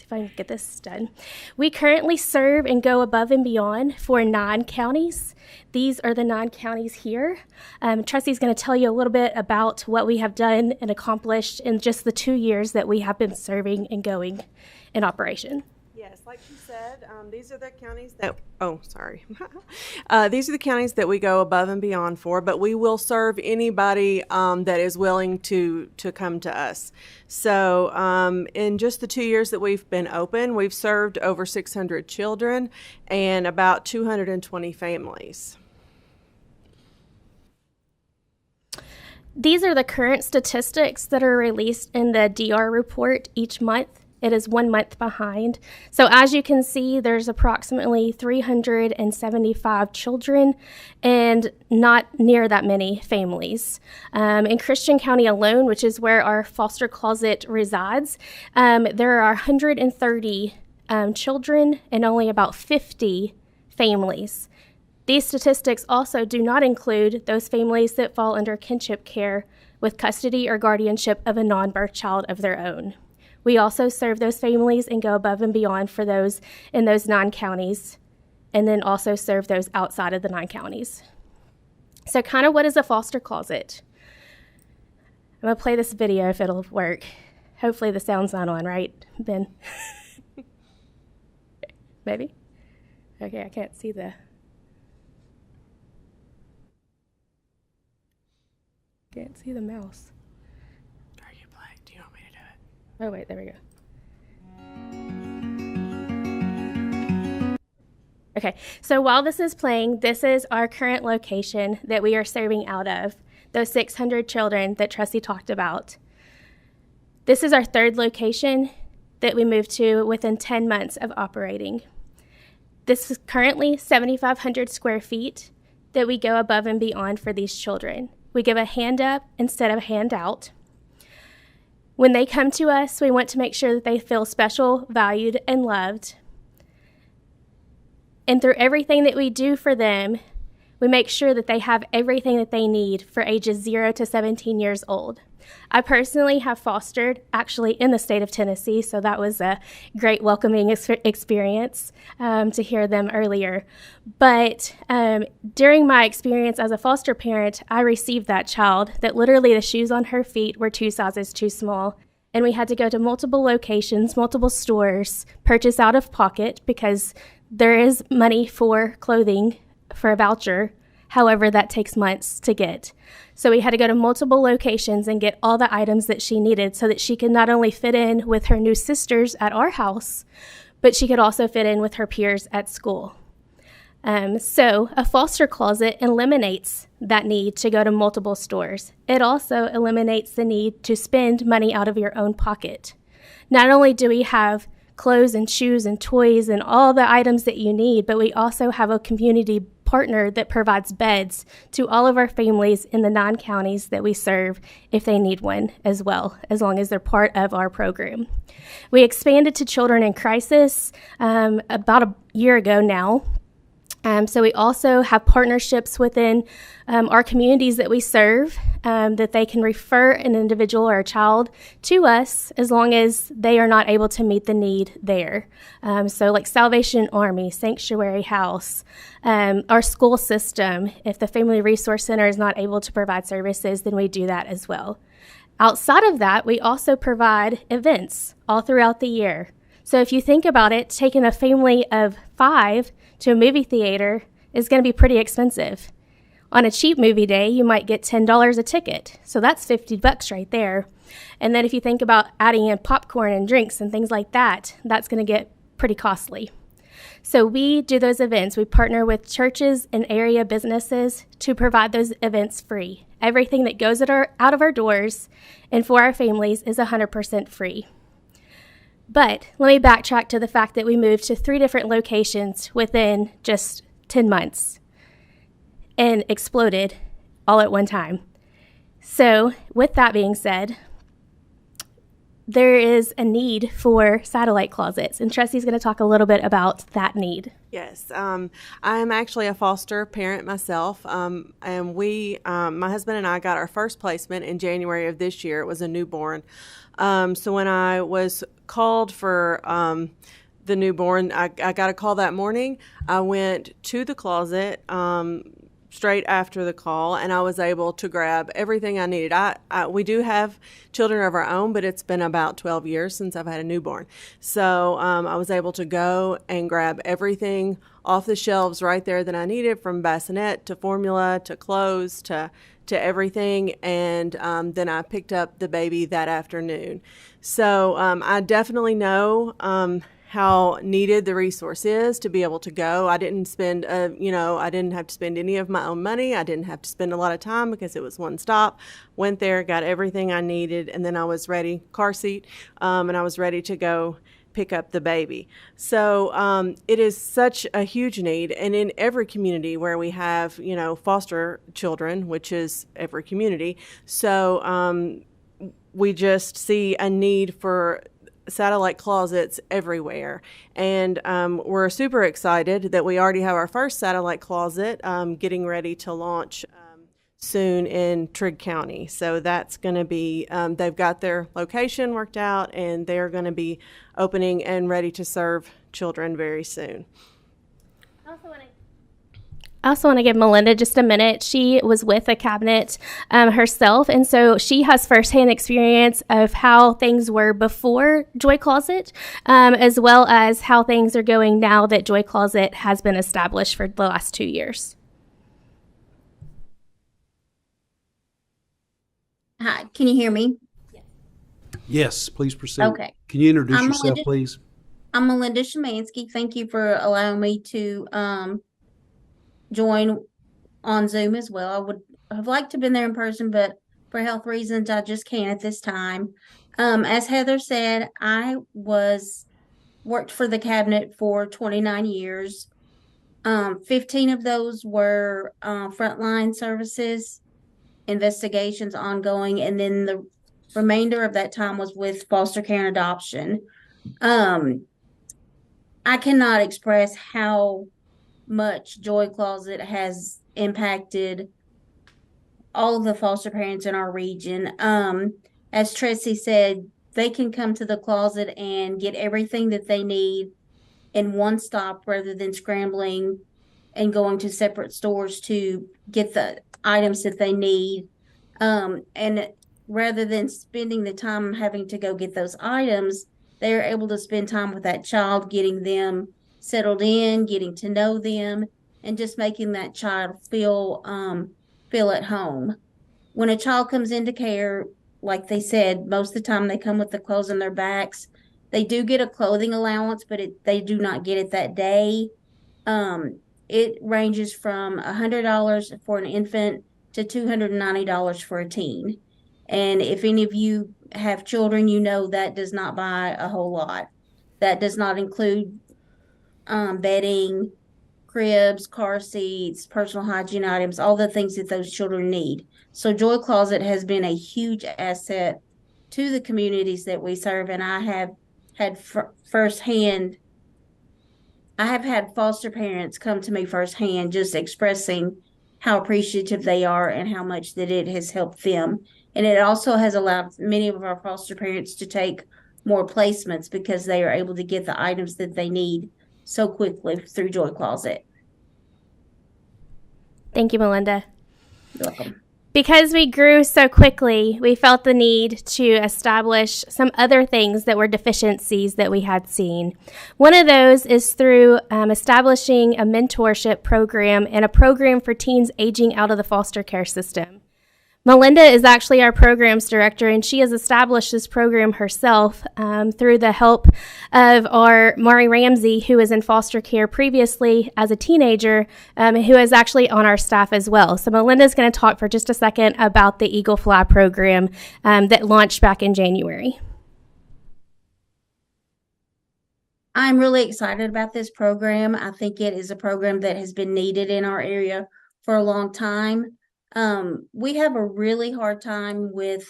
If I can get this done. We currently serve and go above and beyond for 9 counties. These are the 9 counties here. Tressie's going to tell you a little bit about what we have done and accomplished in just the 2 years that we have been serving and going in operation. Yes, like she said, these are the counties that, these are the counties that we go above and beyond for, but we will serve anybody that is willing to come to us. So in just the 2 years that we've been open, we've served over 600 children and about 220 families. These are the current statistics that are released in the DR report each month. It is 1 month behind. So as you can see, there's approximately 375 children and not near that many families. In Christian County alone, which is where our foster closet resides, there are 130 children and only about 50 families. These statistics also do not include those families that fall under kinship care with custody or guardianship of a non-birth child of their own. We also serve those families and go above and beyond for those in those 9 counties, and then also serve those outside of the 9 counties. So kind of what is a foster closet? I'm going to play this video if it'll work. Hopefully the sound's not on, right, Ben? Maybe? Okay, I can't see the... Can't see the mouse. Oh, wait, there we go. Okay, so while this is playing, this is our current location that we are serving out of, those 600 children that Tressie talked about. This is our 3rd location that we moved to within 10 months of operating. This is currently 7,500 square feet that we go above and beyond for these children. We give a hand up instead of a hand out. When they come to us, we want to make sure that they feel special, valued, and loved. And through everything that we do for them, we make sure that they have everything that they need for ages 0 to 17 years old. I personally have fostered actually in the state of Tennessee, so that was a great welcoming experience to hear them earlier. But during my experience as a foster parent, I received that child that literally the shoes on her feet were 2 sizes too small. And we had to go to multiple locations, multiple stores, purchase out of pocket because there is money for clothing for a voucher. However, that takes months to get. So we had to go to multiple locations and get all the items that she needed so that she could not only fit in with her new sisters at our house, but she could also fit in with her peers at school. So a foster closet eliminates that need to go to multiple stores. It also eliminates the need to spend money out of your own pocket. Not only do we have clothes and shoes and toys and all the items that you need, but we also have a community partner that provides beds to all of our families in the 9 counties that we serve if they need one as well, as long as they're part of our program. We expanded to children in crisis about a year ago now. So we also have partnerships within our communities that we serve that they can refer an individual or a child to us as long as they are not able to meet the need there. So like Salvation Army, Sanctuary House, our school system. If the Family Resource Center is not able to provide services, then we do that as well. Outside of that, we also provide events all throughout the year. So if you think about it, taking a family of 5 to a movie theater is going to be pretty expensive. On a cheap movie day, you might get $10 a ticket. So that's $50 right there. And then if you think about adding in popcorn and drinks and things like that, that's going to get pretty costly. So we do those events. We partner with churches and area businesses to provide those events free. Everything that goes out of our doors and for our families is 100% free. But let me backtrack to the fact that we moved to 3 different locations within just 10 months and exploded all at one time. So with that being said, there is a need for satellite closets, and Tressy's going to talk a little bit about that need. Yes, I am actually a foster parent myself, and my husband and I got our first placement in January of this year. It was a newborn. So when I was called for the newborn, I got a call that morning. I went to the closet straight after the call, and I was able to grab everything I needed. We do have children of our own, but it's been about 12 years since I've had a newborn. So I was able to go and grab everything off the shelves right there that I needed, from bassinet to formula to clothes to everything, and then I picked up the baby that afternoon. So I definitely know how needed the resource is to be able to go. I didn't spend, I didn't have to spend any of my own money. I didn't have to spend a lot of time because it was one stop. Went there, got everything I needed, and then I was ready, car seat, and I was ready to go pick up the baby. So it is such a huge need, and in every community where we have, foster children, which is every community, so we just see a need for satellite closets everywhere, and we're super excited that we already have our first satellite closet getting ready to launch soon in Trigg County. So that's going to be, they've got their location worked out, and they're going to be opening and ready to serve children very soon. I also want to give Melinda just a minute. She was with a cabinet herself, and so she has firsthand experience of how things were before Joy Closet, as well as how things are going now that Joy Closet has been established for the last 2 years. Hi, can you hear me? Yes, please proceed. Okay. Can you introduce I'm yourself, Melinda- please? I'm Melinda Shemansky. Thank you for allowing me to join on Zoom as well. I would have liked to have been there in person, but for health reasons, I just can't at this time. As Heather said, I worked for the cabinet for 29 years. 15 of those were frontline services, investigations ongoing, and then the remainder of that time was with foster care and adoption. I cannot express how much Joy Closet has impacted all of the foster parents in our region. As Tracy said, they can come to the closet and get everything that they need in one stop rather than scrambling and going to separate stores to get the items that they need. And rather than spending the time having to go get those items, they're able to spend time with that child, getting them settled in, getting to know them, and just making that child feel at home. When a child comes into care, like they said, most of the time they come with the clothes on their backs. They do get a clothing allowance, but they do not get it that day. it ranges from $100 for an infant to $290 for a teen. And if any of you have children, you know that does not buy a whole lot. That does not include bedding, cribs, car seats, personal hygiene items, all the things that those children need. So Joy Closet has been a huge asset to the communities that we serve, and I have had foster parents come to me firsthand just expressing how appreciative they are and how much that it has helped them. And it also has allowed many of our foster parents to take more placements because they are able to get the items that they need so quickly through Joy Closet. Thank you, Melinda. You're welcome. Because we grew so quickly, we felt the need to establish some other things that were deficiencies that we had seen. One of those is through establishing a mentorship program and a program for teens aging out of the foster care system. Melinda is actually our programs director, and she has established this program herself through the help of our Mari Ramsey, who was in foster care previously as a teenager, who is actually on our staff as well. So Melinda's going to talk for just a second about the Eagle Fly program that launched back in January. I'm really excited about this program. I think it is a program that has been needed in our area for a long time. We have a really hard time with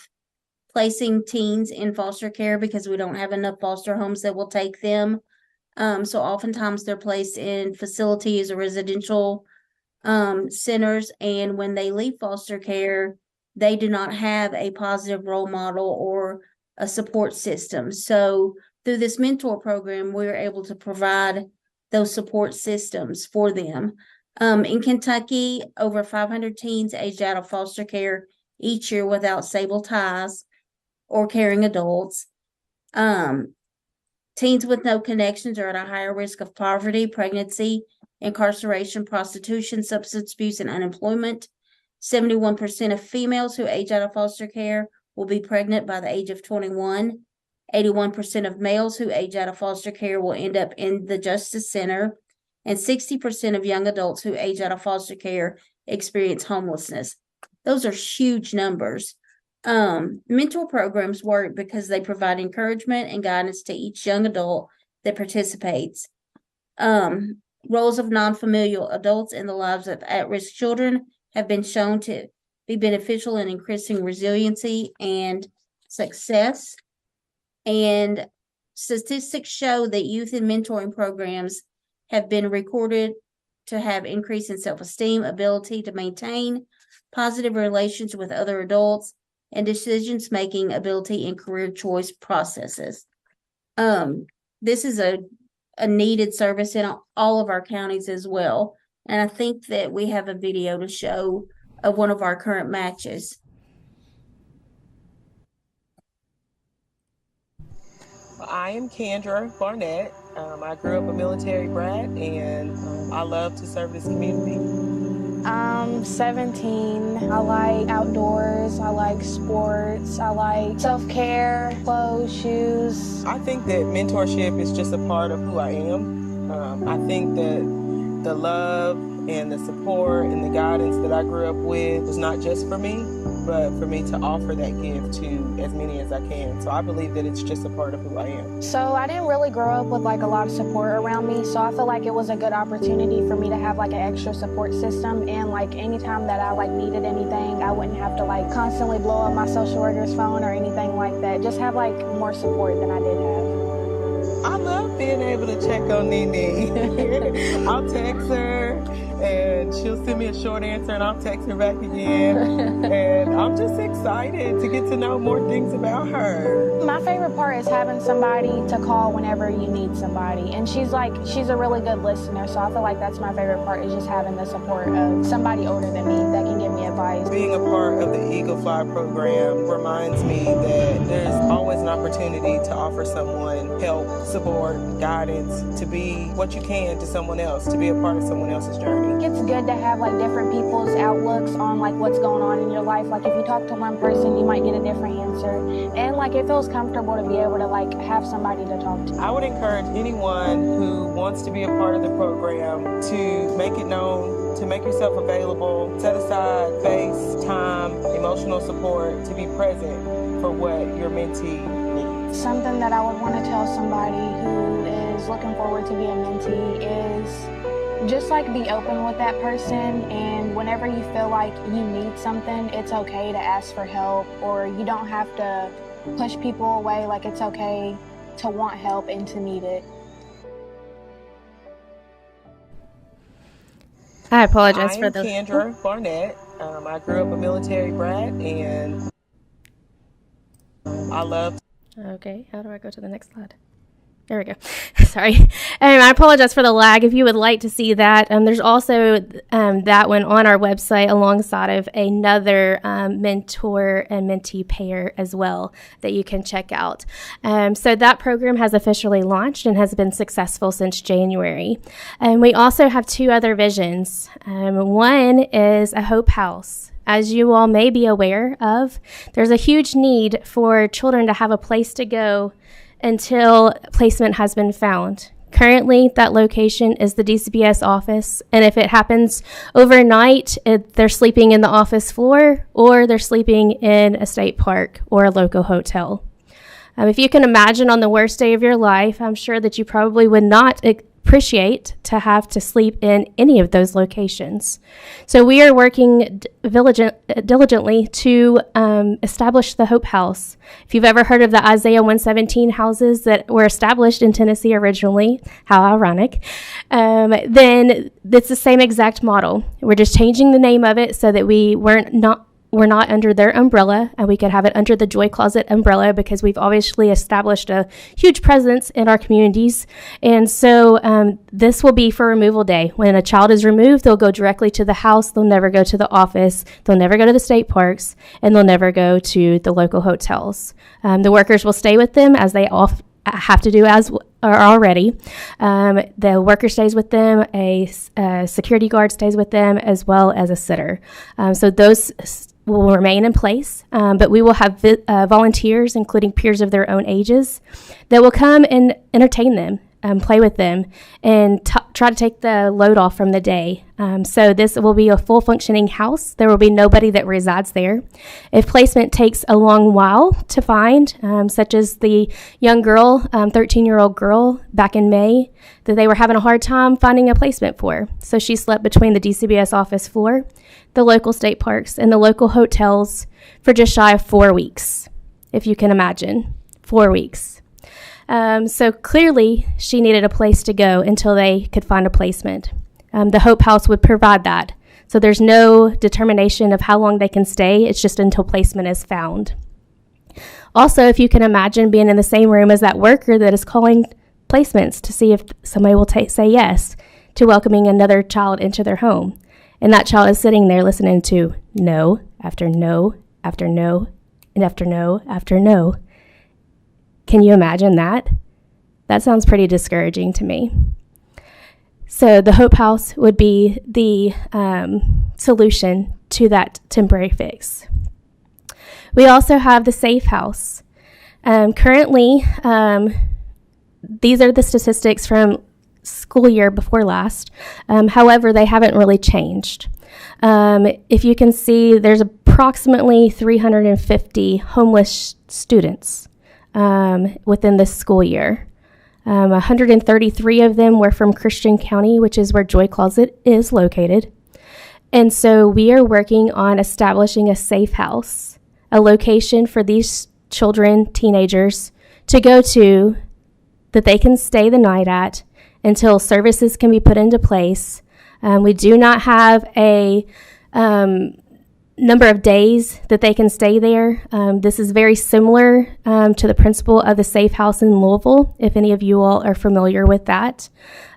placing teens in foster care because we don't have enough foster homes that will take them. So oftentimes they're placed in facilities or residential centers, and when they leave foster care, they do not have a positive role model or a support system. So through this mentor program, we're able to provide those support systems for them. In Kentucky, over 500 teens aged out of foster care each year without stable ties or caring adults. Teens with no connections are at a higher risk of poverty, pregnancy, incarceration, prostitution, substance abuse, and unemployment. 71% of females who age out of foster care will be pregnant by the age of 21. 81% of males who age out of foster care will end up in the Justice Center. And 60% of young adults who age out of foster care experience homelessness. Those are huge numbers. Mentor programs work because they provide encouragement and guidance to each young adult that participates. Roles of non-familial adults in the lives of at-risk children have been shown to be beneficial in increasing resiliency and success. And statistics show that youth and mentoring programs have been recorded to have increase in self-esteem, ability to maintain positive relations with other adults, and decisions-making ability and career choice processes. This is a needed service in all of our counties as well. And I think that we have a video to show of one of our current matches. I am Kendra Barnett. I grew up a military brat, and I love to serve this community. I'm 17. I like outdoors. I like sports. I like self-care, clothes, shoes. I think that mentorship is just a part of who I am. I think that the love and the support and the guidance that I grew up with was not just for me, but for me to offer that gift to as many as I can. So I believe that it's just a part of who I am. So I didn't really grow up with like a lot of support around me, so I feel like it was a good opportunity for me to have like an extra support system, and like anytime that I like needed anything, I wouldn't have to like constantly blow up my social worker's phone or anything like that. Just have like more support than I did have. I love being able to check on Nene. I'll text her and she'll send me a short answer and I'll text her back again. And I'm just excited to get to know more things about her. My favorite part is having somebody to call whenever you need somebody. And she's a really good listener, so I feel like that's my favorite part, is just having the support of somebody older than me that can give me advice. Being a part of the Eagle Fly program reminds me that there's always an opportunity to offer someone help, support, guidance, to be what you can to someone else, to be a part of someone else's journey. It's good to have like like different people's outlooks on like what's going on in your life. Like if you talk to one person, you might get a different answer, and like it feels comfortable to be able to like have somebody to talk to. I would encourage anyone who wants to be a part of the program to make it known, to make yourself available, set aside space, time, emotional support, to be present for what your mentee needs. Something that I would want to tell somebody who is looking forward to be a mentee is just like be open with that person, and whenever you feel like you need something, it's okay to ask for help, or you don't have to push people away. Like it's okay to want help and to need it. I apologize for I'm the... Kendra Barnett. I grew up a military brat, and I love... Okay, how do I go to the next slide? There we go. Sorry. I apologize for the lag. If you would like to see that, there's also that one on our website alongside of another mentor and mentee pair as well that you can check out. So that program has officially launched and has been successful since January. We also have two other visions. One is a Hope House. As you all may be aware of, there's a huge need for children to have a place to go until placement has been found. Currently, that location is the DCBS office, and if it happens overnight, they're sleeping in the office floor or they're sleeping in a state park or a local hotel. If you can imagine on the worst day of your life, I'm sure that you probably would not appreciate to have to sleep in any of those locations. So we are working diligently to establish the Hope House. If you've ever heard of the Isaiah 117 houses that were established in Tennessee originally, how ironic, then it's the same exact model. We're just changing the name of it so that we're not under their umbrella, and we could have it under the Joy Closet umbrella because we've obviously established a huge presence in our communities. And so this will be for removal day. When a child is removed, they'll go directly to the house. They'll never go to the office. They'll never go to the state parks, and they'll never go to the local hotels. The workers will stay with them as they have to do as are already. The worker stays with them, a security guard stays with them, as well as a sitter. So those will remain in place, but we will have volunteers, including peers of their own ages, that will come and entertain them, play with them, and try to take the load off from the day. So this will be a full functioning house. There will be nobody that resides there. If placement takes a long while to find, such as the young girl, 13-year-old girl back in May, that they were having a hard time finding a placement for. So she slept between the DCBS office floor, the local state parks, and the local hotels for just shy of 4 weeks, if you can imagine, 4 weeks. So clearly she needed a place to go until they could find a placement. The Hope House would provide that. So there's no determination of how long they can stay. It's just until placement is found. Also, if you can imagine being in the same room as that worker that is calling placements to see if somebody will say yes to welcoming another child into their home. And that child is sitting there listening to no after no after no and after no after no. Can you imagine that? That sounds pretty discouraging to me. So the Hope House would be the solution to that temporary fix. We also have the Safe House. Currently, these are the statistics from school year before last. However, they haven't really changed. If you can see, there's approximately 350 homeless students within this school year. 133 of them were from Christian County, which is where Joy Closet is located. And so we are working on establishing a safe house, a location for these children, teenagers, to go to that they can stay the night at until services can be put into place. We do not have a number of days that they can stay there. This is very similar to the principle of the Safe House in Louisville, if any of you all are familiar with that.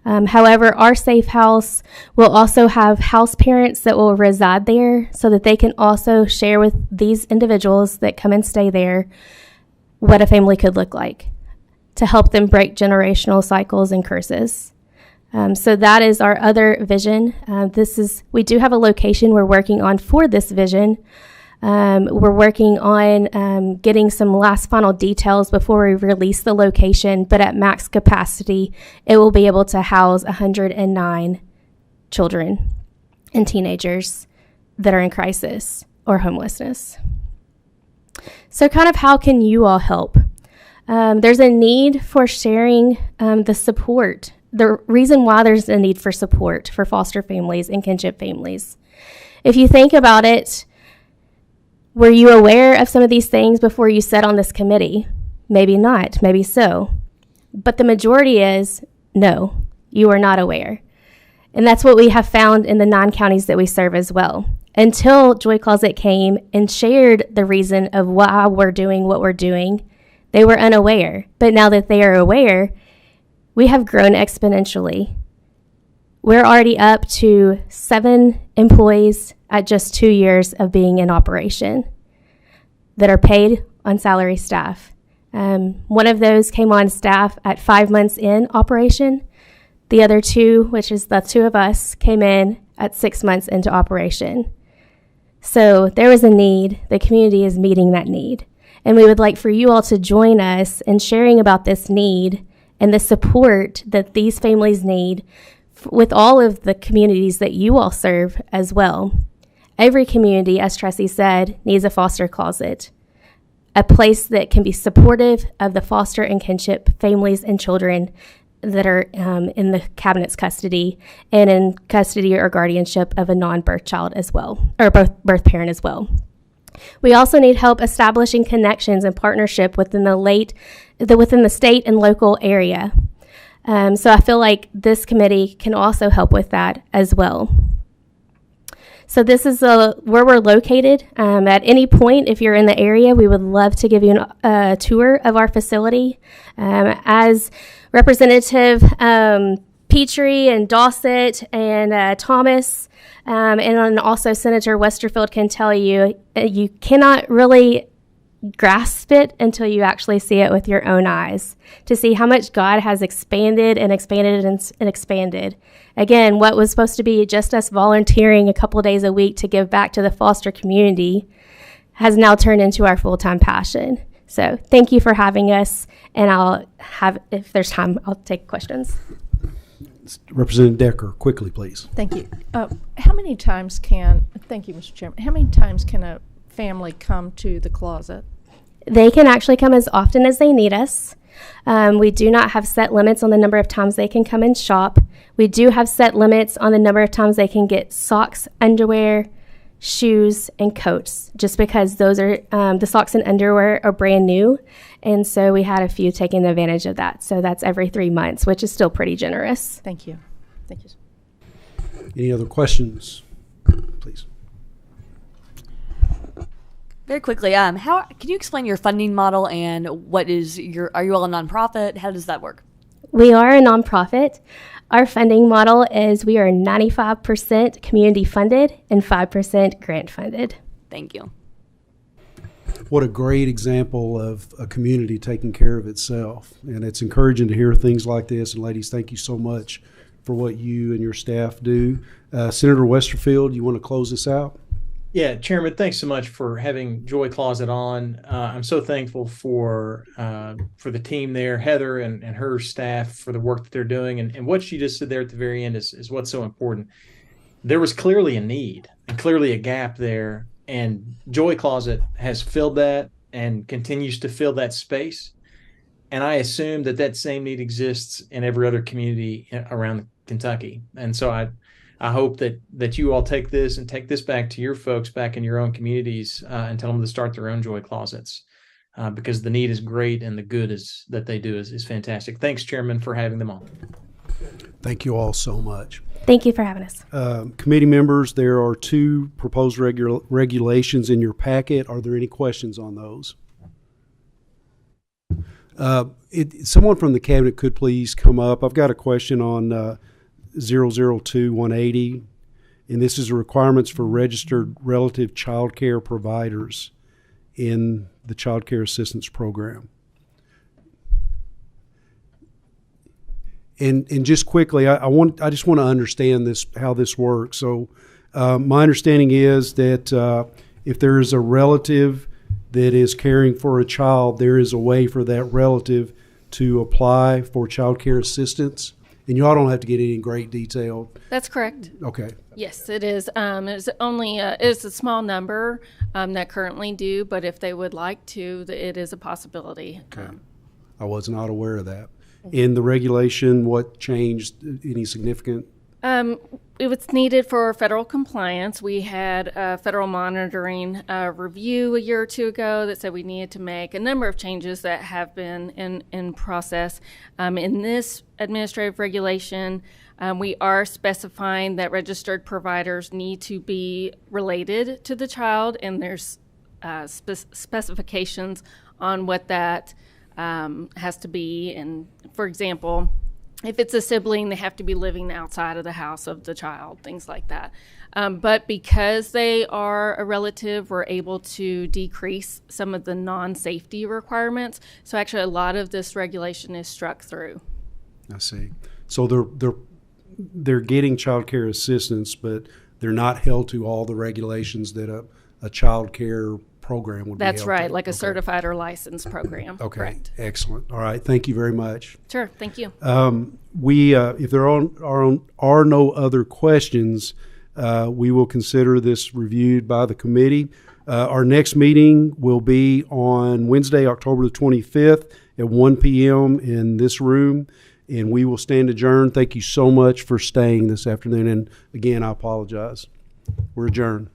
However, our Safe House will also have house parents that will reside there so that they can also share with these individuals that come and stay there what a family could look like to help them break generational cycles and curses. So that is our other vision. We do have a location we're working on for this vision. We're working on getting some last final details before we release the location, but at max capacity, it will be able to house 109 children and teenagers that are in crisis or homelessness. So kind of how can you all help? There's a need for sharing the support. The reason why there's a need for support for foster families and kinship families. If you think about it, were you aware of some of these things before you sat on this committee? Maybe not, maybe so. But the majority is no, you are not aware. And that's what we have found in the 9 counties that we serve as well. Until Joy Closet came and shared the reason of why we're doing what we're doing, they were unaware. But now that they are aware, we have grown exponentially. We're already up to 7 employees at just 2 years of being in operation that are paid on salary staff. One of those came on staff at 5 months in operation. The other 2, which is the 2 of us, came in at 6 months into operation. So there was a need. The community is meeting that need. And we would like for you all to join us in sharing about this need and the support that these families need with all of the communities that you all serve as well. Every community, as Tressie said, needs a foster closet, a place that can be supportive of the foster and kinship families and children that are in the cabinet's custody and in custody or guardianship of a non-birth child as well, or birth parent as well. We also need help establishing connections and partnership within the state and local area. So I feel like this committee can also help with that as well. So this is where we're located. At any point, if you're in the area, we would love to give you a tour of our facility. As Representative Petrie and Dossett and Thomas and also Senator Westerfield can tell you, you cannot really grasp it until you actually see it with your own eyes, to see how much God has expanded and expanded and expanded. Again, what was supposed to be just us volunteering a couple days a week to give back to the foster community has now turned into our full-time passion. So thank you for having us, and if there's time, I'll take questions. Representative Decker, quickly, please. Thank you. Thank you, Mr. Chairman. How many times can a family come to the closet? They can actually come as often as they need us. We do not have set limits on the number of times they can come and shop. We do have set limits on the number of times they can get socks, underwear, shoes, and coats, just because those are the socks and underwear are brand new. And so we had a few taking advantage of that. So that's every 3 months, which is still pretty generous. Thank you. Thank you. Any other questions, please? Very quickly, can you explain your funding model and are you all a nonprofit? How does that work? We are a nonprofit. Our funding model is we are 95% community funded and 5% grant funded. Thank you. What a great example of a community taking care of itself. And it's encouraging to hear things like this. And ladies, thank you so much for what you and your staff do. Senator Westerfield, you want to close this out? Yeah, Chairman, thanks so much for having Joy Closet on. I'm so thankful for the team there, Heather and her staff, for the work that they're doing. And what she just said there at the very end is what's so important. There was clearly a need and clearly a gap there. And Joy Closet has filled that and continues to fill that space. And I assume that same need exists in every other community around Kentucky. And so I hope that you all take this back to your folks back in your own communities and tell them to start their own Joy Closets because the need is great and the good that they do is fantastic. Thanks, Chairman, for having them on. Thank you all so much. Thank you for having us. Committee members, there are 2 proposed regulations in your packet. Are there any questions on those? Someone from the cabinet could please come up. I've got a question on 002-180, and this is the requirements for registered relative child care providers in the Child Care Assistance Program. And just quickly, I just want to understand this, how this works. So my understanding is that if there is a relative that is caring for a child, there is a way for that relative to apply for child care assistance. And you all don't have to get any great detail. That's correct. Okay. Yes, it is. It's only it's a small number that currently do, but if they would like to, it is a possibility. Okay. I was not aware of that. In the regulation, what changed? Any significant? It was needed for federal compliance. We had a federal monitoring review a year or two ago that said we needed to make a number of changes that have been in process. In this administrative regulation, we are specifying that registered providers need to be related to the child, and there's specifications on what that has to be. And for example, if it's a sibling, they have to be living outside of the house of the child, things like that. But because they are a relative, we're able to decrease some of the non-safety requirements. So actually, a lot of this regulation is struck through. I see. So they're getting child care assistance, but they're not held to all the regulations that a child care program would be held That's right, to. like a certified or licensed program. Okay, Correct. excellent. All right, thank you very much. Sure, thank you. If there are no other questions, we will consider this reviewed by the committee. Our next meeting will be on Wednesday, October the 25th at 1 p.m. in this room, and we will stand adjourned. Thank you so much for staying this afternoon, and again, I apologize. We're adjourned.